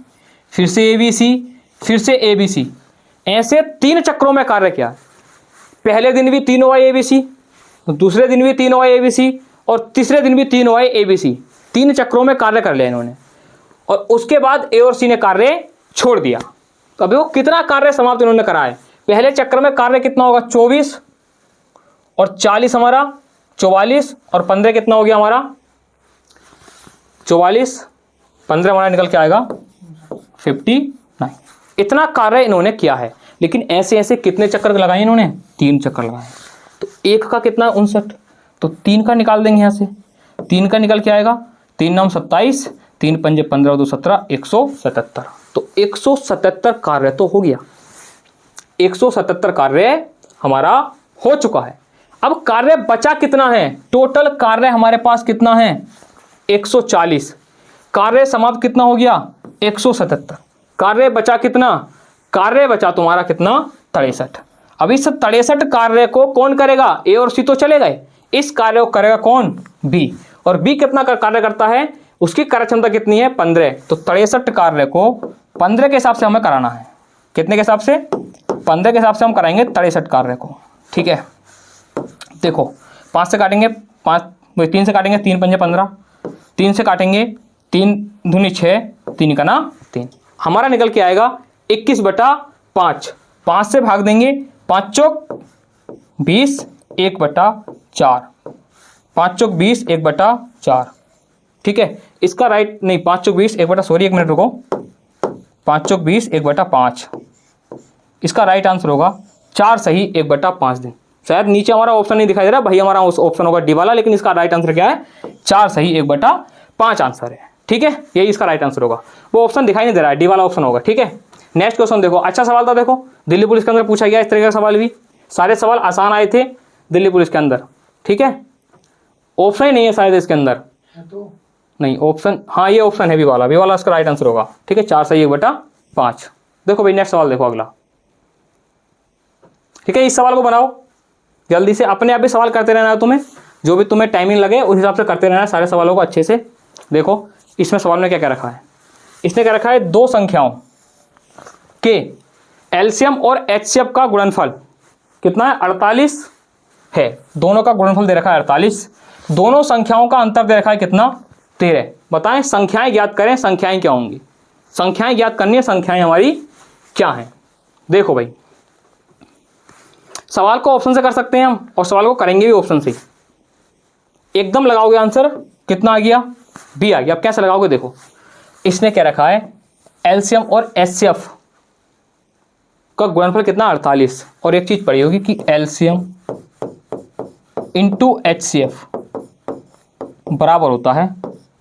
फिर से ए बी सी, फिर से ए बी सी, ऐसे 3 चक्रों में कार्य किया। पहले दिन भी 3 हुआ ए बी सी, दूसरे दिन भी 3 हुआ ए बी सी, और तीसरे दिन भी 3 हुआ ए बी सी। 3 चक्रों में कार्य कर लिया इन्होंने, और उसके बाद ए और सी ने कार्य छोड़ दिया। तो अभी वो कितना कार्य समाप्त इन्होंने करा है, पहले चक्र में कार्य कितना होगा 24 और 40 हमारा 44, और 15 कितना हो गया हमारा 44, 15 हमारा निकल के आएगा 59। इतना कार्य इन्होंने किया है, लेकिन ऐसे ऐसे कितने चक्कर लगाए इन्होंने, 3 चक्कर लगाए। तो एक का कितना 59, तो 3 का निकाल देंगे यहाँ से, 3 का निकल के आएगा 3 9 27, 3 5 15 2 17, 177। तो 177 कार्य तो हो गया, 177 कार्य हमारा हो चुका है। अब कार्य बचा कितना है, टोटल कार्य हमारे पास कितना है 140, कार्य समाप्त कितना हो गया 177, कार्य बचा कितना, कार्य बचा तुम्हारा कितना 63। अब इस 63 कार्य को कौन करेगा, ए और सी तो चले गए, इस कार्य को करेगा कौन, बी। और बी कितना कार्य करता है, उसकी कार्यक्षमता कितनी है 15। तो 63 कार्य को 15 के हिसाब से हमें कराना है, कितने के हिसाब से, 15 के हिसाब से हम कराएंगे 63 कार्य को। ठीक है, देखो 5 से काटेंगे 5, 3 से काटेंगे 3 5 15, 3 से काटेंगे 3 दूनी 6, 3 का ना 3, हमारा निकल के आएगा 21/5। 5 से भाग देंगे, 5 चौक 20, 1/4, 5 चौक 20, 1/4। ठीक है, इसका राइट नहीं, 5 चौक 20, 1 मिनट रुको, 5 चौक 20, 1/5, इसका राइट आंसर होगा 4 सही 1/5 दिन। शायद नीचे हमारा ऑप्शन नहीं दिखाई दे रहा भाई, हमारा ऑप्शन होगा डी वाला, लेकिन इसका राइट आंसर क्या है 4 सही 1/5 आंसर है। ठीक है, यही इसका राइट आंसर होगा, वो ऑप्शन दिखाई नहीं दे रहा है, डी वाला ऑप्शन होगा। ठीक है, नेक्स्ट क्वेश्चन देखो, अच्छा सवाल था, देखो दिल्ली पुलिस के अंदर पूछा गया इस तरह का सवाल भी, सारे सवाल आसान आए थे दिल्ली पुलिस के अंदर। ठीक है, ऑप्शन ही नहीं है शायद इसके अंदर, तो नहीं ऑप्शन, हाँ ये ऑप्शन है बी वाला इसका राइट आंसर होगा। ठीक है, 4 सही 1/5। देखो भाई नेक्स्ट सवाल देखो अगला। ठीक है, इस सवाल को बनाओ जल्दी से, अपने आप भी सवाल करते रहना है तुम्हें, जो भी तुम्हें टाइमिंग लगे उस हिसाब से करते रहना है सारे सवालों को अच्छे से। देखो इसमें सवाल में क्या क्या रखा है, इसने क्या रखा है, 2 संख्याओं के एलसीएम और एचसीएफ का गुणनफल कितना है 48 है, दोनों का गुणनफल दे रखा है 48, दोनों संख्याओं का अंतर दे रखा है कितना 13। बताएं संख्याएं ज्ञात करें, संख्याएं क्या होंगी, संख्याएं ज्ञात करनी है, संख्याएं हमारी क्या हैं। देखो भाई सवाल को ऑप्शन से कर सकते हैं हम, और सवाल को करेंगे भी ऑप्शन से, एकदम लगाओगे आंसर कितना आ गया, बी आ गया। अब कैसे लगाओगे, देखो इसने क्या रखा है, एलसीएम और एचसीएफ का गुणनफल कितना 48, और एक चीज पड़ी होगी कि एलसीएम इंटू एचसीएफ बराबर होता है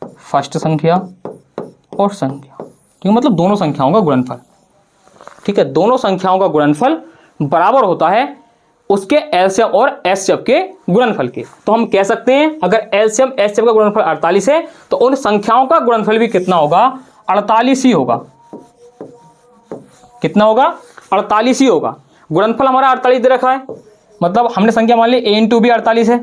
फर्स्ट संख्या और संख्या, क्योंकि मतलब दोनों संख्याओं का गुणनफल। ठीक है, दोनों संख्याओं का गुणनफल बराबर होता है उसके एलसीएम और एचसीएफ के गुणनफल के। तो हम कह सकते हैं अगर एलसीएम एचसीएफ का गुणनफल 48 है तो उन संख्याओं का गुणनफल भी कितना होगा 48 ही होगा। कितना होगा 48 ही होगा। गुणनफल हमारा 48 दे रखा है, मतलब हमने संख्या मान ली ए इंटू बी 48 है,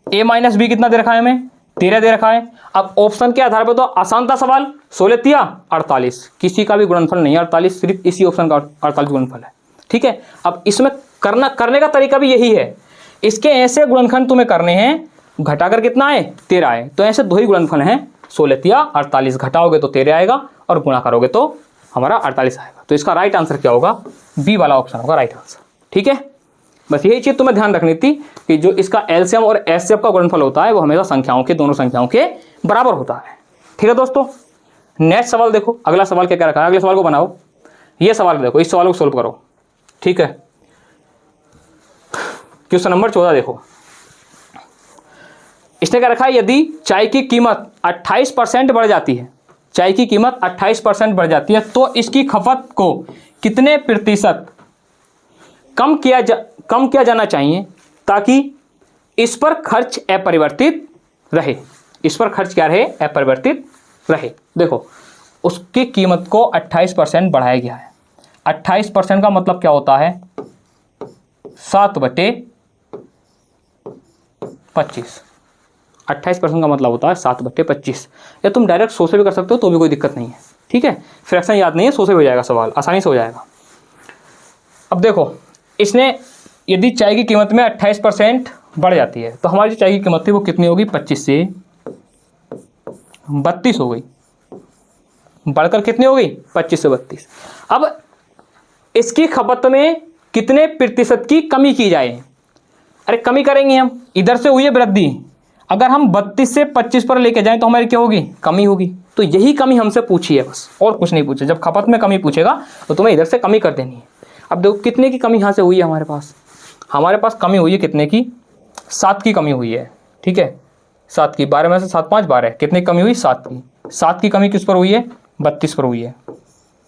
ए माइनस बी कितना दे रखा है हमें 13 दे रखा है। अब ऑप्शन के आधार पर तो आसान था सवाल, 16 तिया 48, किसी का भी गुणनफल नहीं है 48, सिर्फ इसी ऑप्शन का 48 गुणनफल है। ठीक है, अब इसमें करने का तरीका भी यही है, इसके ऐसे गुणनखंड तुम्हें करने हैं, घटाकर कितना है 13 आए, तो ऐसे 2 ही गुणनफल हैं 16 तिया 48, घटाओगे तो 13 आएगा और गुणा करोगे तो हमारा 48 आएगा। तो इसका राइट आंसर क्या होगा, बी वाला ऑप्शन होगा राइट आंसर। ठीक है, बस यही चीज तुम्हें ध्यान रखनी थी कि जो इसका एलसीएम और एचसीएफ का गुणनफल होता है वो हमेशा संख्याओं के, दोनों संख्याओं के बराबर होता है। ठीक है दोस्तों, नेक्स्ट सवाल देखो, अगला सवाल क्या क्या रखा है, अगले सवाल को बनाओ, ये सवाल देखो, इस सवाल को सोल्व करो। ठीक है, क्वेश्चन नंबर 14 देखो, इसने क्या रखा है, यदि चाय की कीमत 28% बढ़ जाती है, चाय की कीमत 28% बढ़ जाती है तो इसकी खपत को कितने प्रतिशत कम किया जाना चाहिए ताकि इस पर खर्च अपरिवर्तित रहे। इस पर खर्च क्या रहे, अपरिवर्तित रहे। देखो उसकी कीमत को 28% बढ़ाया गया है। 28% का मतलब क्या होता है, 7/25। 28% का मतलब होता है 7/25। या तुम डायरेक्ट 100 से भी कर सकते हो तो भी कोई दिक्कत नहीं है, ठीक है। फ्रैक्शन याद नहीं है, 100 से हो जाएगा, सवाल आसानी से हो जाएगा। अब देखो इसने यदि चाय की कीमत में 28% बढ़ जाती है तो हमारी जो चाय की कीमत थी वो कितनी होगी, 25 से 32 हो गई, बढ़कर कितनी हो गई, 25 से 32। अब इसकी खपत में कितने प्रतिशत की कमी की जाए, अरे कमी करेंगे हम, इधर से हुई है वृद्धि, अगर हम 32 से 25 पर लेके जाएं तो हमारी क्या होगी, कमी होगी। तो यही कमी हमसे पूछी है बस, और कुछ नहीं पूछे। जब खपत में कमी पूछेगा तो तुम्हें इधर से कमी कर देनी है। अब देखो कितने की कमी यहाँ से हुई है, हमारे पास कमी हुई है कितने की, 7 की कमी हुई है, ठीक है। 7 की, 12 में से 7 5 12, कितने की कमी हुई, 7 की। 7 की कमी किस पर हुई है, 32 पर हुई है,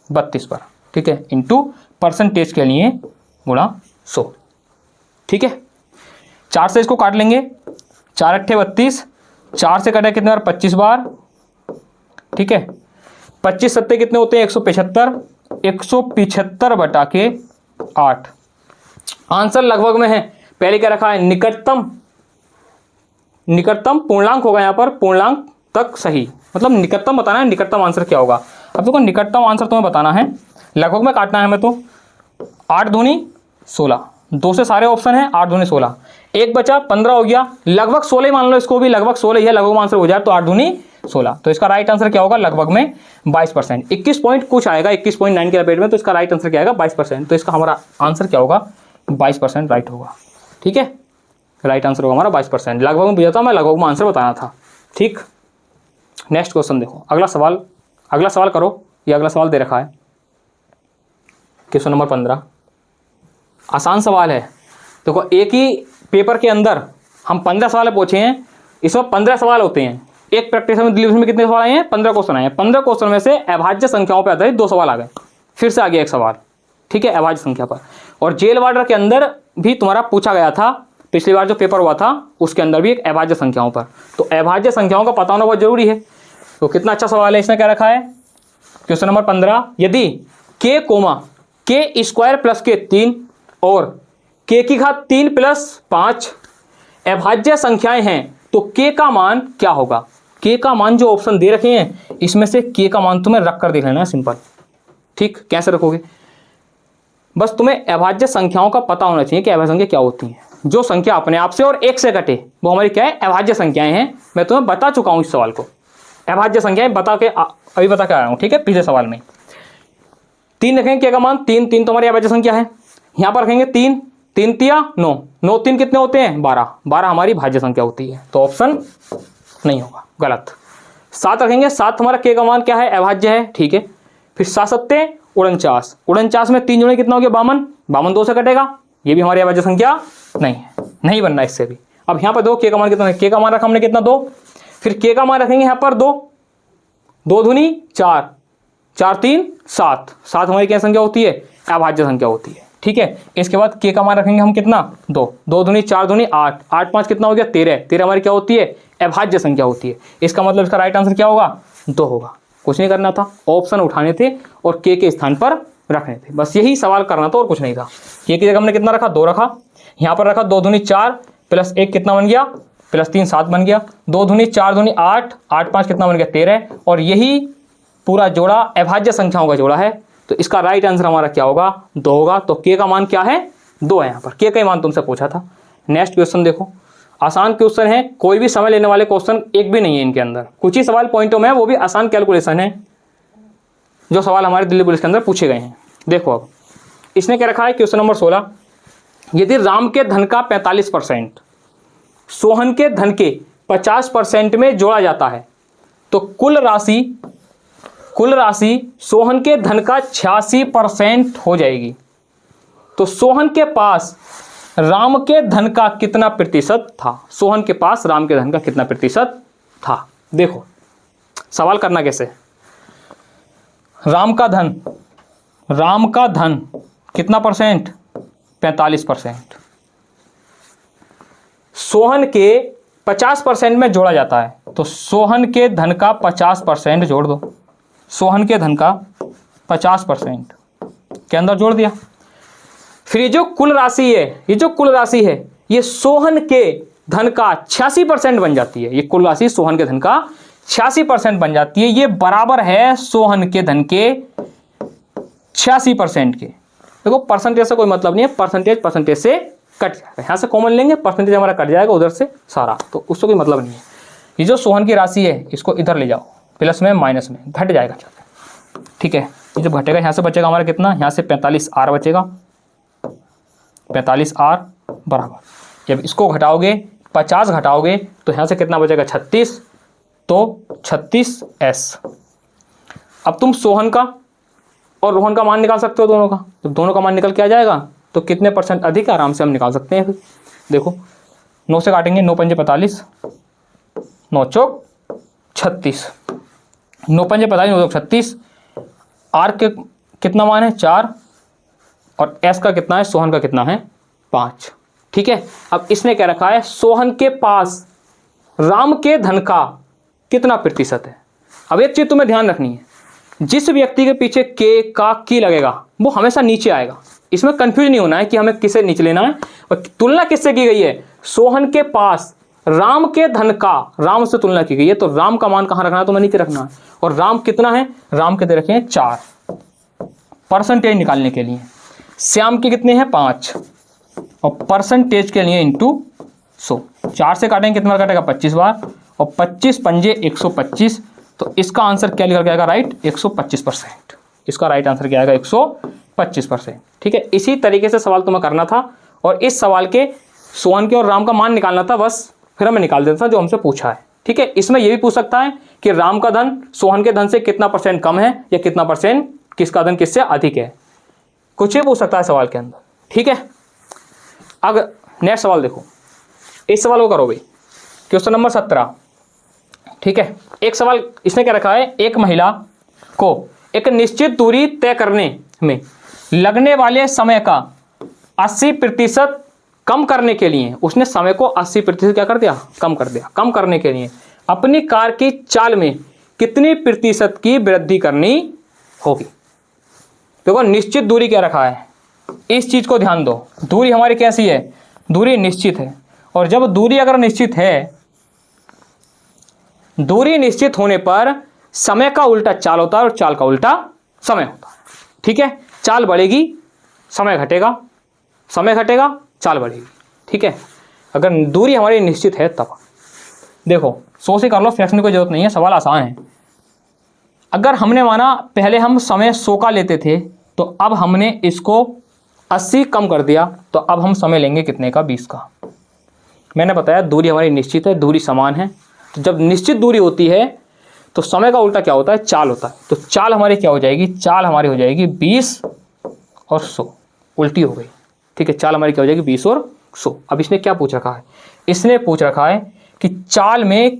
32 पर, ठीक है, इंटू परसेंटेज के लिए गुणा 100, ठीक है। 4 से इसको काट लेंगे, 4 अट्ठे 32, 4 से कटे कितने बार, 25 बार, ठीक है। 25 सत्ते कितने होते हैं, 175, 175 बटा के 8। आंसर लगभग में है, पहले क्या रखा है, निकटतम पूर्णांक होगा, यहाँ पर पूर्णांक तक सही, मतलब निकटतम बताना है, निकटतम आंसर क्या होगा। अब देखो निकटतम आंसर तुम्हें बताना है, लगभग में काटना है हमें, तो 8 दूनी 16, 2 से सारे ऑप्शन है, 8 दूनी 16, 1 बचा 15 हो गया, लगभग 16 ही मान लो इसको भी, लगभग 16 ही है, लगभग आंसर हो जाए तो 8 दूनी 16। तो इसका राइट आंसर क्या होगा, लगभग में 22%, 21 पॉइंट कुछ आएगा, 21.9 के लपेट में, तो इसका राइट आंसर क्या आएगा, 22%। तो इसका हमारा आंसर क्या होगा, 22% राइट होगा, ठीक है। राइट आंसर होगा हमारा 22%। लगभग में पूछा था, मैं लगभग में आंसर बताना था, ठीक। नेक्स्ट क्वेश्चन देखो, अगला सवाल करो, ये अगला सवाल दे रखा है क्वेश्चन नंबर 15, आसान सवाल है। देखो एक ही पेपर के अंदर हम 15 सवाल पूछे हैं, इसमें 15 सवाल होते हैं, एक प्रैक्टिस में दिल्ली में कितने सवाल आए हैं, 15 क्वेश्चन आए हैं। 15 क्वेश्चन में से अभाज्य संख्याओं पर आधारित 2 सवाल आ गए, फिर से आ गया एक सवाल, ठीक है, अभाज्य संख्या पर। और जेल वार्डर के अंदर भी तुम्हारा पूछा गया था, पिछली बार जो पेपर हुआ था उसके अंदर भी एक अभाज्य संख्याओं पर। तो अभाज्य संख्याओं का पता होना बहुत जरूरी है। तो कितना अच्छा सवाल है, इसने क्या रखा है, क्वेश्चन नंबर 15, यदि k comma k square plus K 3 और k की घात 3 प्लस 5 अभाज्य संख्याएं हैं तो k का मान क्या होगा। k का मान जो ऑप्शन दे रखे हैं इसमें से k का मान तुम्हें रख कर देख लेना, सिंपल, ठीक। कैसे रखोगे, बस तुम्हें अभाज्य संख्याओं का पता होना चाहिए कि अभाज्य संख्या क्या होती है। जो संख्या अपने आप से और 1 से कटे वो हमारी क्या है, अभाज्य संख्याएं हैं। मैं तुम्हें बता चुका हूं इस सवाल को, अभाज्य संख्याएं बता के अभी बता के आया हूं, ठीक है। पिछले सवाल में 3 रखेंगे, k का मान 3, 3 तो हमारी अभाज्य संख्या है। यहां पर रखेंगे 3, 3 तिया 9, 9 3 कितने होते हैं, 12, 12 हमारी भाज्य संख्या होती है, तो ऑप्शन नहीं होगा, गलत। 7 रखेंगे, 7 हमारा k का मान क्या है, अभाज्य है, ठीक है। फिर 7 सत्ते 49, 49 में 3 जोड़े कितना हो गया, 52, 52 2 से कटेगा, ये भी हमारी अभाज्य संख्या नहीं है, नहीं बनना इससे भी। अब यहाँ पर दो, k का मान कितना है, k का मान रखा हमने कितना, 2, फिर k का मान रखेंगे यहाँ पर 2, 2 दूनी 4, 4 3 7, 7 हमारी क्या संख्या होती है, अभाज्य संख्या होती है, ठीक है। इसके बाद k का मान रखेंगे हम कितना, 2, 2 दूनी 4 दूनी 8, 8 5 कितना हो गया, 13, 13 हमारी क्या होती है, अभाज्य संख्या होती है। इसका मतलब इसका राइट आंसर क्या होगा, 2 होगा। कुछ नहीं करना था, ऑप्शन उठाने थे और k के स्थान पर रखने थे, बस यही सवाल करना था और कुछ नहीं था। k की जगह हमने कितना रखा, 2 रखा, यहाँ पर रखा 2 दूनी 4 प्लस 1 कितना बन गया, प्लस 3 7 बन गया, 2 दूनी 4 दूनी 8, 8 5 कितना बन गया, 13, और यही पूरा जोड़ा अभाज्य संख्याओं का जोड़ा है। तो इसका राइट आंसर हमारा क्या होगा, 2 होगा। तो k का मान क्या है, 2 है, यहाँ पर k का ही मान तुमसे पूछा था। नेक्स्ट क्वेश्चन देखो, आसान क्वेश्चन है, कोई भी समय लेने वाले क्वेश्चन एक भी नहीं है इनके अंदर, कुछ ही सवाल पॉइंटों में है, वो भी आसान कैलकुलेशन है जो सवाल हमारे दिल्ली पुलिस के अंदर पूछे गए हैं। देखो अब इसने क्या रखा है, क्वेश्चन नंबर 16, यदि राम के धन का 45% सोहन के धन के 50% में जोड़ा जाता है तो कुल राशि सोहन के धन का 86% हो जाएगी। तो सोहन के पास राम के धन का कितना प्रतिशत था? सोहन के पास राम के धन का कितना प्रतिशत था? देखो सवाल करना कैसे, राम का धन कितना परसेंट? 45%। सोहन के 50% में जोड़ा जाता है, तो सोहन के धन का 50% जोड़ दो। सोहन के धन का 50% के अंदर जोड़ दिया। फिर ये जो कुल राशि है, ये सोहन के धन का 86% बन जाती है। ये कुल राशि सोहन के धन का 86% बन जाती है। ये बराबर है सोहन के धन के 86% के। देखो परसेंटेज से कोई मतलब नहीं है, परसेंटेज से कट जाएगा, यहाँ से कॉमन लेंगे, परसेंटेज हमारा कट जाएगा उधर से सारा, तो उससे कोई मतलब नहीं है। ये जो सोहन की राशि है इसको इधर ले जाओ, प्लस में माइनस में घट जाएगा, ठीक है। ये जो घटेगा यहाँ से बचेगा हमारा कितना, यहाँ से 45R बचेगा, 45R बराबर, जब इसको घटाओगे 50 घटाओगे तो यहाँ से कितना बचेगा 36, तो 36S। अब तुम सोहन का और रोहन का मान निकाल सकते हो दोनों का, जब दोनों का मान निकल के आ जाएगा तो कितने परसेंट अधिक आराम से हम निकाल सकते हैं। फिर देखो 9 से काटेंगे, 9 पंजे 45, 9 चौक 36, 9 पंजे 45, 9 चौक 36। आर के कितना मान है 4 और एस का कितना है, सोहन का कितना है 5, ठीक है। अब इसने क्या रखा है, सोहन के पास राम के धन का कितना प्रतिशत है। अब एक चीज तुम्हें ध्यान रखनी है, जिस व्यक्ति के पीछे के का की लगेगा वो हमेशा नीचे आएगा। इसमें कंफ्यूज नहीं होना है कि हमें किसे नीचे लेना है, और तुलना किससे की गई है, सोहन के पास राम के धन का, राम से तुलना की गई है, तो राम का मान कहाँ रखना है, तो नीचे रखना है। और राम कितना है, राम के दे रखे हैं 4 परसेंटेज निकालने के लिए, श्याम के कितने हैं 5, और परसेंटेज के लिए इंटू 100, 4 से काटेंगे कितना काटेगा 25 बार, और 25 पंजे 125, तो इसका आंसर क्या निकल के आएगा, राइट 125%। इसका राइट आंसर क्या आएगा 125%, ठीक है। इसी तरीके से सवाल तुम्हें करना था, और इस सवाल के सोहन के और राम का मान निकालना था, बस फिर हमें निकाल देना था जो हमसे पूछा है, ठीक है। इसमें यह भी पूछ सकता है कि राम का धन सोहन के धन से कितना परसेंट कम है, या कितना परसेंट किसका धन किससे अधिक है, कुछ भी पूछ सकता है सवाल के अंदर, ठीक है। अब नेक्स्ट सवाल देखो, इस सवाल को करो भाई, क्वेश्चन नंबर 17, ठीक है। एक सवाल इसने क्या रखा है, एक महिला को एक निश्चित दूरी तय करने में लगने वाले समय का 80% कम करने के लिए, उसने समय को 80% क्या कर दिया, कम कर दिया। कम करने के लिए अपनी कार की चाल में कितनी प्रतिशत की वृद्धि करनी होगी। देखो निश्चित दूरी क्या रखा है, इस चीज को ध्यान दो, दूरी हमारी कैसी है, दूरी निश्चित है, और जब दूरी अगर निश्चित है, दूरी निश्चित होने पर समय का उल्टा चाल होता है और चाल का उल्टा समय होता है, ठीक है। चाल बढ़ेगी समय घटेगा, समय घटेगा चाल बढ़ेगी, ठीक है। अगर दूरी हमारी निश्चित है तब देखो सोच से कर लो, फ्रैक्शन की कोई जरूरत नहीं है, सवाल आसान है। अगर हमने माना पहले हम समय 100 का लेते थे, तो अब हमने इसको 80 कम कर दिया, तो अब हम समय लेंगे कितने का, 20 का। मैंने बताया दूरी हमारी निश्चित है, दूरी समान है, तो जब निश्चित दूरी होती है तो समय का उल्टा क्या होता है, चाल होता है। तो चाल हमारी क्या हो जाएगी, चाल हमारी हो जाएगी 20 और 100, उल्टी हो गई, ठीक है। चाल हमारी क्या हो जाएगी 20 और 100। अब इसने क्या पूछ रखा है, इसने पूछ रखा है कि चाल में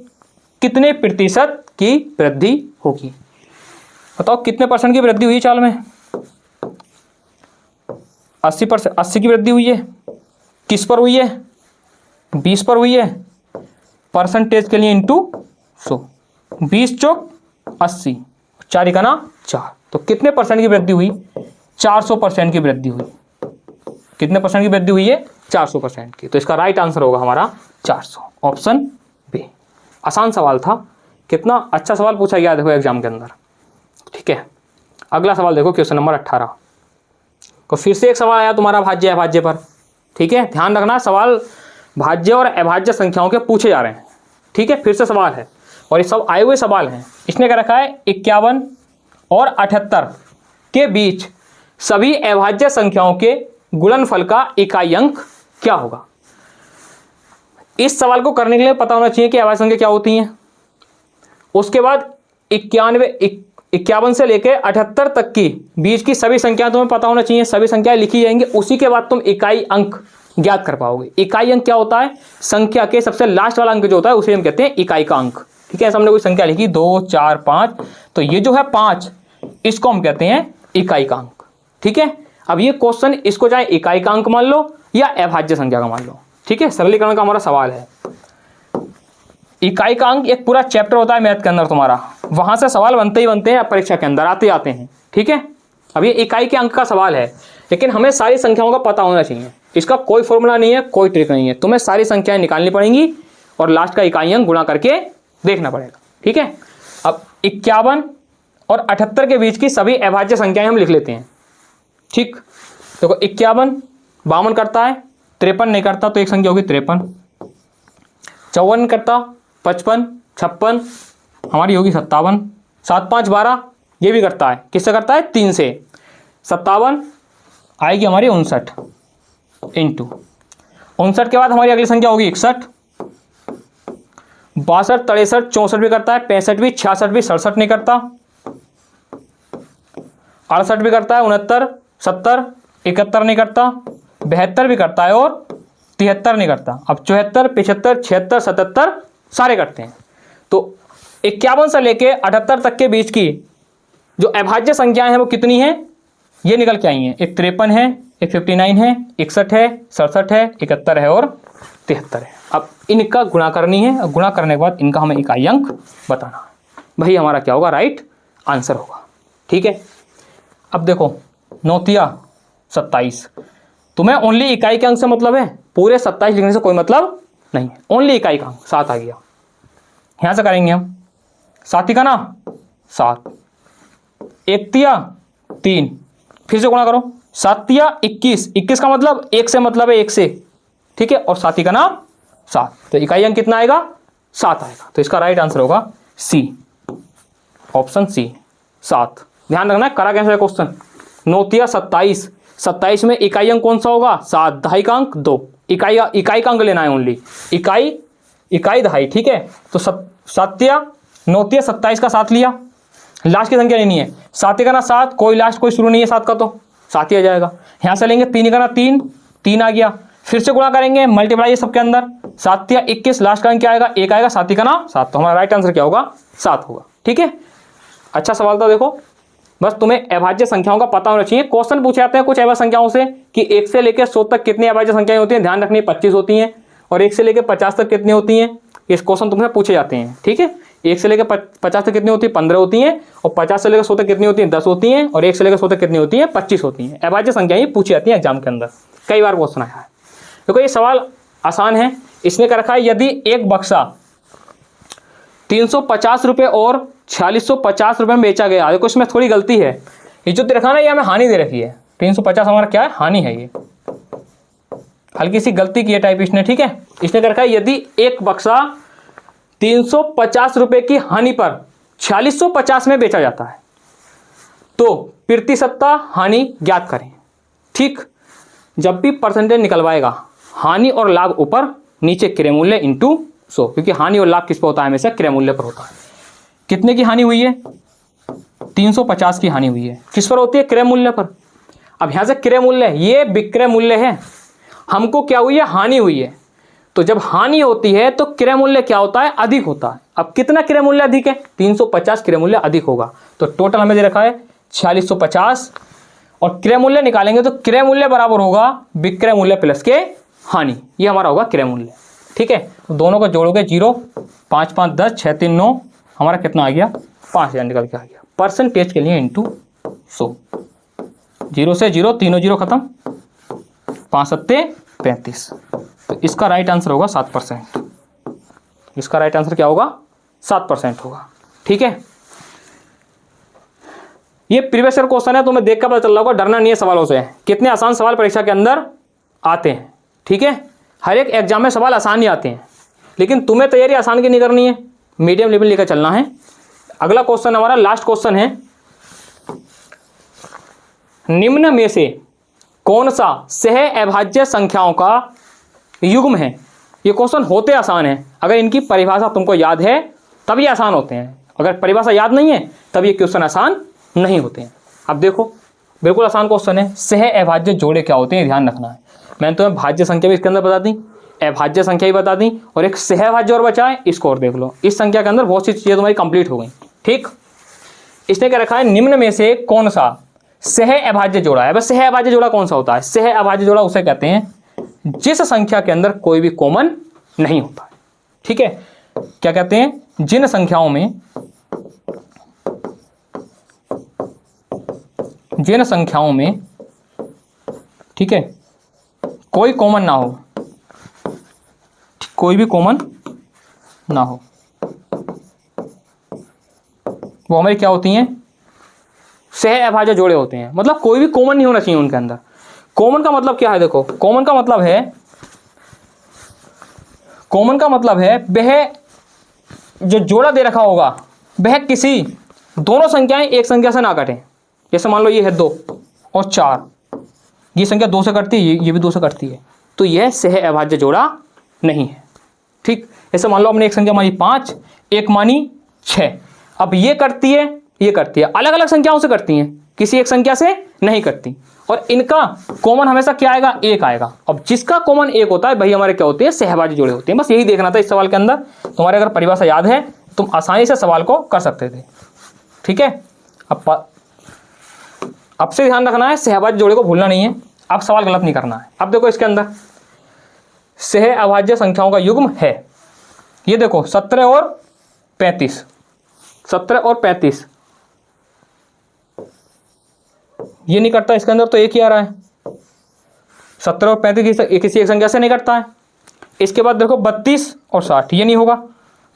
कितने प्रतिशत की वृद्धि होगी। बताओ कितने परसेंट की वृद्धि हुई चाल में, 80%, 80 की वृद्धि हुई है। किस पर हुई है, 20 पर हुई है, परसेंटेज के लिए इंटू 100, 20 चौक 80, 4 का ना 4, तो कितने परसेंट की वृद्धि हुई, 400% की वृद्धि हुई। कितने परसेंट की वृद्धि हुई है, 400% की। तो इसका राइट आंसर होगा हमारा 400, ऑप्शन बी। आसान सवाल था, कितना अच्छा सवाल पूछा गया देखो एग्जाम के अंदर, ठीक है। अगला सवाल देखो क्वेश्चन नंबर 18 को, फिर से एक सवाल आया तुम्हारा भाज्य अभाज्य पर, ठीक है। ध्यान रखना सवाल भाज्य और अभाज्य संख्याओं के पूछे जा रहे हैं, ठीक है। फिर से सवाल है और ये सब आए हुए सवाल हैं। इसने क्या रखा है, 51 और 78 के बीच सभी अभाज्य संख्याओं के गुणनफल का इकाई अंक क्या होगा। इस सवाल को करने के लिए पता होना चाहिए कि अभाज्य संख्या क्या होती हैं। उसके बाद 51 से लेकर 78 तक की बीच की सभी संख्या तुम्हें पता होना चाहिए, सभी संख्याएं लिखी जाएंगी। उसी के बाद तुम इकाई अंक ज्ञात कर पाओगे। इकाई अंक क्या होता है, संख्या के सबसे लास्ट वाला अंक जो होता है उसे हम कहते हैं इकाई का अंक। ठीक है, ऐसा हमने कोई संख्या लिखी 2 4 5, तो ये जो है 5, इसको हम कहते हैं इकाई का अंक। ठीक है, अब ये क्वेश्चन इसको चाहे इकाई का अंक मान लो या अभाज्य संख्या का मान लो। ठीक है, सरलीकरण का हमारा सवाल है। इकाई का अंक एक पूरा चैप्टर होता है मैथ के अंदर तुम्हारा, वहां से सवाल बनते ही बनते हैं, परीक्षा के अंदर आते आते हैं। ठीक है, अब ये इकाई के अंक का सवाल है, लेकिन हमें सारी संख्याओं का पता होना चाहिए। इसका कोई फॉर्मूला नहीं है, कोई ट्रिक नहीं है, तुम्हें सारी संख्याएं निकालनी पड़ेंगी और लास्ट का इकाई अंक गुणा करके देखना पड़ेगा। ठीक है, अब 51 और 78 के बीच की सभी अभाज्य संख्याएं हम लिख लेते हैं। ठीक, देखो 51 52 करता है, 53 नहीं करता, तो एक संख्या होगी 53, 54 करता, 55 56 हमारी होगी 57, 7 5 12 ये भी करता है, किससे करता है 3 से, 57 आएगी हमारी 59 इंटू 59 के बाद हमारी अगली संख्या होगी 61, 62 63 64 भी करता है, 65 भी, 66 भी, 67 नहीं करता, 68 भी करता है, 69 70 71 नहीं करता, 72 भी करता है और 73 नहीं करता। अब 74 75 76 77 सारे करते हैं। तो 51 से लेके 78 तक के बीच की जो अभाज्य संख्याएं हैं वो कितनी हैं, ये निकल के आई हैं। एक 53 है, एक 59 है, 61 है, 67 है, 71 है और 73 है। अब इनका गुणा करनी है, गुणा करने के बाद इनका हमें इकाई अंक बताना है। वही हमारा क्या होगा, राइट आंसर होगा। ठीक है, अब देखो 9 तिया 27, तुम्हें ओनली इकाई के अंक से मतलब है, पूरे 27 लिखने से कोई मतलब नहीं है, ओनली इकाई का अंक 7 आ गया। यहां से करेंगे हम 7 का ना 7, 1 तिया 3, फिर से गुणा करो 7 तिया 21, 21 का मतलब 1 से मतलब है 1 से। ठीक है, और 7 का नाम 7, तो इकाई अंक कितना आएगा 7 आएगा। तो इसका राइट आंसर होगा सी, ऑप्शन सी 7। ध्यान रखना है, करा कैसे है क्वेश्चन, 9 तिया 27, 27 में इकाई अंक कौन सा होगा 7, दहाई का अंक 2, इकाई का अंक लेना है ओनली, इकाई दहाई। ठीक है, तो 7 तिया 9 तिया 27 का 7 लिया, लास्ट की संख्या लेनी है, 7 का ना 7, कोई लास्ट कोई शुरू नहीं है 7 का, तो 7 ही आ जाएगा। यहां से लेंगे 3 का ना 3, 3 आ गया, फिर से गुणा करेंगे मल्टीप्लाई सबके अंदर, 7 तिया 21, लास्ट का अंक क्या आएगा 1 आएगा, 7 का ना 7, तो हमारा राइट आंसर क्या होगा 7 होगा। ठीक है, अच्छा सवाल था। देखो बस तुम्हें अभाज्य संख्याओं का पता होना चाहिए। क्वेश्चन पूछे जाते हैं कुछ अभाज्य संख्याओं से कि 1 से लेकर 100 तक कितनी अभाज्य संख्याएं होती हैं, ध्यान रखनी 25 होती हैं, और 1 से लेकर 50 तक कितनी होती हैं, इस क्वेश्चन तुमसे पूछे जाते हैं। ठीक है, 1 से लेकर 50 तक कितनी होती है 15 होती हैं, और 50 से लेकर 100 तक कितनी होती हैं 10 होती हैं, और 1 से लेकर 100 तक कितनी होती हैं 25 होती हैं। अभाज्य संख्याएं पूछी जाती हैं एग्जाम के अंदर, कई बार क्वेश्चन आया है। देखो ये सवाल आसान है, इसने कर रखा है यदि एक बक्सा 350 रुपये और 4650 रुपये में बेचा गया। देखो इसमें थोड़ी गलती है, ये जो दे रखा है ना ये हमें हानि दे रखी है, 350 हमारा क्या है हानि है, ये हल्की सी गलती की है टाइप इसने। ठीक है, इसने कर रखा है यदि एक बक्सा 350 रुपये की हानि पर 4650 में बेचा जाता है तो प्रतिशतता हानि ज्ञात करें। ठीक, जब भी परसेंटेज निकलवाएगा हानि और लाभ ऊपर, नीचे क्रय मूल्य इंटू 100, क्योंकि हानि और लाभ किस पर होता है हमेशा क्रय मूल्य पर होता है। कितने की हानि हुई है 350 की हानि हुई है, किस पर होती है क्रय मूल्य पर। अब यहां से क्रय मूल्य ये विक्रय मूल्य है, हमको क्या हुई है हानि हुई है, तो जब हानि होती है तो क्रय मूल्य क्या होता है अधिक होता है। अब कितना क्रय मूल्य अधिक है 350 क्रय मूल्य अधिक होगा, तो टोटल हमें दे रखा है 4650, और क्रय मूल्य निकालेंगे तो क्रय मूल्य बराबर होगा विक्रय मूल्य प्लस के हानि, ये हमारा होगा क्रय मूल्य। ठीक है, तो दोनों को जोड़ोगे 0 5 5 10 6 3 9, हमारा कितना आ गया 5000 निकल के आ गया। परसेंटेज के लिए इंटू 100, 0 से 0 तीनों 0 खत्म, 5 सत्ते 35, तो इसका राइट आंसर होगा 7%। इसका राइट आंसर क्या होगा 7% होगा। ठीक है, ये प्रीवियस ईयर क्वेश्चन है, तुम्हें देखकर पता चल रहा होगा, डरना नहीं है सवालों से, कितने आसान सवाल परीक्षा के अंदर आते हैं। ठीक है, हर एक एग्जाम में सवाल आसान ही आते हैं, लेकिन तुम्हें तैयारी आसान की नहीं करनी है, मीडियम लेवल लेकर चलना है। अगला क्वेश्चन हमारा लास्ट क्वेश्चन है, निम्न में से कौन सा सह अभाज्य संख्याओं का युग्म है। ये क्वेश्चन होते आसान है, अगर इनकी परिभाषा तुमको याद है तब ये आसान होते हैं, अगर परिभाषा याद नहीं है तब ये क्वेश्चन आसान नहीं होते हैं। अब देखो बिल्कुल आसान क्वेश्चन है, सह अभाज्य जोड़े क्या होते हैं ध्यान रखना है। मैंने तुम्हें भाज्य संख्या भी इसके अंदर बता दी, अभाज्य संख्या भी बता दी, और एक सहभाज्य और बचा है, इसको और देख लो। इस संख्या के अंदर बहुत सी चीज़ें तुम्हारी कंप्लीट हो गई। ठीक, इसने क्या रखा है, निम्न में से कौन सा सह अभाज्य जोड़ा है। बस सह अभाज्य जोड़ा कौन सा होता है, सह अभाज्य जोड़ा उसे कहते हैं जिस संख्या के अंदर कोई भी कॉमन नहीं होता है। ठीक है, क्या कहते हैं, जिन संख्याओं में ठीक है कोई कॉमन ना हो, कोई भी कॉमन ना हो, वो हमारी क्या होती हैं, सह अभाज्य जोड़े होते हैं। मतलब कोई भी कॉमन नहीं होना चाहिए उनके अंदर। कॉमन का मतलब क्या है, देखो कॉमन का मतलब है वह जो जोड़ा दे रखा होगा वह किसी दोनों संख्याएं एक संख्या से ना कटें। जैसे मान लो ये है 2 और 4, ये संख्या 2 से कटती है, ये भी 2 से कटती है, तो यह सह अभाज्य जोड़ा नहीं है। ठीक, ऐसे मान लो हमने एक संख्या मानी 5, एक मानी 6, अब ये करती है, ये करती है, अलग अलग संख्याओं से करती हैं, किसी एक संख्या से नहीं करती, और इनका कॉमन हमेशा क्या आएगा, 1 आएगा। अब जिसका कॉमन 1 होता है भाई हमारे क्या होते हैं, सहभाज्य जोड़े होते हैं। बस यही देखना था इस सवाल के अंदर। तुम्हारे अगर परिभाषा याद है तुम आसानी से सवाल को कर सकते थे। ठीक है, अब से ध्यान रखना है, सहभाज्य जोड़े को भूलना नहीं है, अब सवाल गलत नहीं करना है। अब देखो इसके अंदर सह अभाज्य संख्याओं का युग्म है, ये देखो 17 और 35, 17 और 35, ये नहीं करता इसके अंदर, तो एक ही आ रहा है। 17 और 35 किसी एक संख्या से नहीं करता है। इसके बाद देखो 32 और 60, ये नहीं होगा,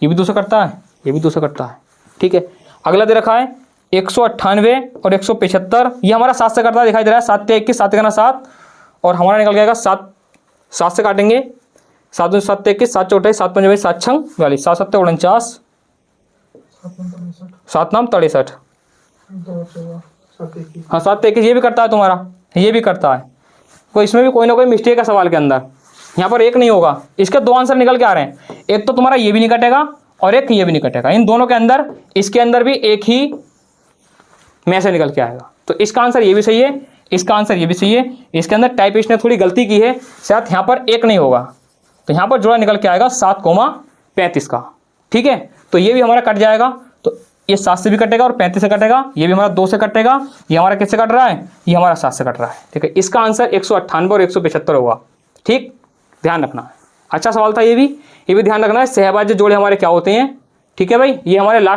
ये भी 2 से करता है, ये भी 2 से करता है। ठीक है, अगला दे रखा है 198 और 175, ये हमारा 7 से करता है, दिखाई दे रहा है। 7 × 21, 7 × 7, और हमारा निकल जाएगा 7 से काटेंगे, 7 × 7 = 21, 7 × 4 = 7, 5 × 7 = 42, 7 × 7 = 49, 7 × 9 = 63, हाँ 7 × 21, ये भी करता है तुम्हारा, ये भी करता है। कोई इसमें भी कोई ना कोई मिस्टेक है सवाल के अंदर, यहाँ पर एक नहीं होगा। इसके 2 आंसर निकल के आ रहे हैं, एक तो तुम्हारा ये भी नहीं कटेगा और एक ये भी नहीं कटेगा। इन दोनों के अंदर इसके अंदर भी एक ही में से निकल के आएगा। तो इसका आंसर ये भी सही है, इसका आंसर ये भी सही है। इसके अंदर टाइपिस्ट ने थोड़ी गलती की है, शायद यहाँ पर एक नहीं होगा, तो यहाँ पर जोड़ा निकल के आएगा 7,35 का। ठीक है, तो ये भी हमारा कट जाएगा, तो ये 7 से भी कटेगा और 35 से कटेगा, ये भी हमारा 2 से कटेगा, ये हमारा किससे कट रहा है, ये हमारा 7 से कट रहा है। ठीक है, इसका आंसर 198 और 175 होगा। ठीक, ध्यान रखना है। अच्छा सवाल था ये भी ध्यान रखना है। सहभाज्य जोड़े हमारे क्या होते हैं। ठीक है भाई, ये हमारे लास्ट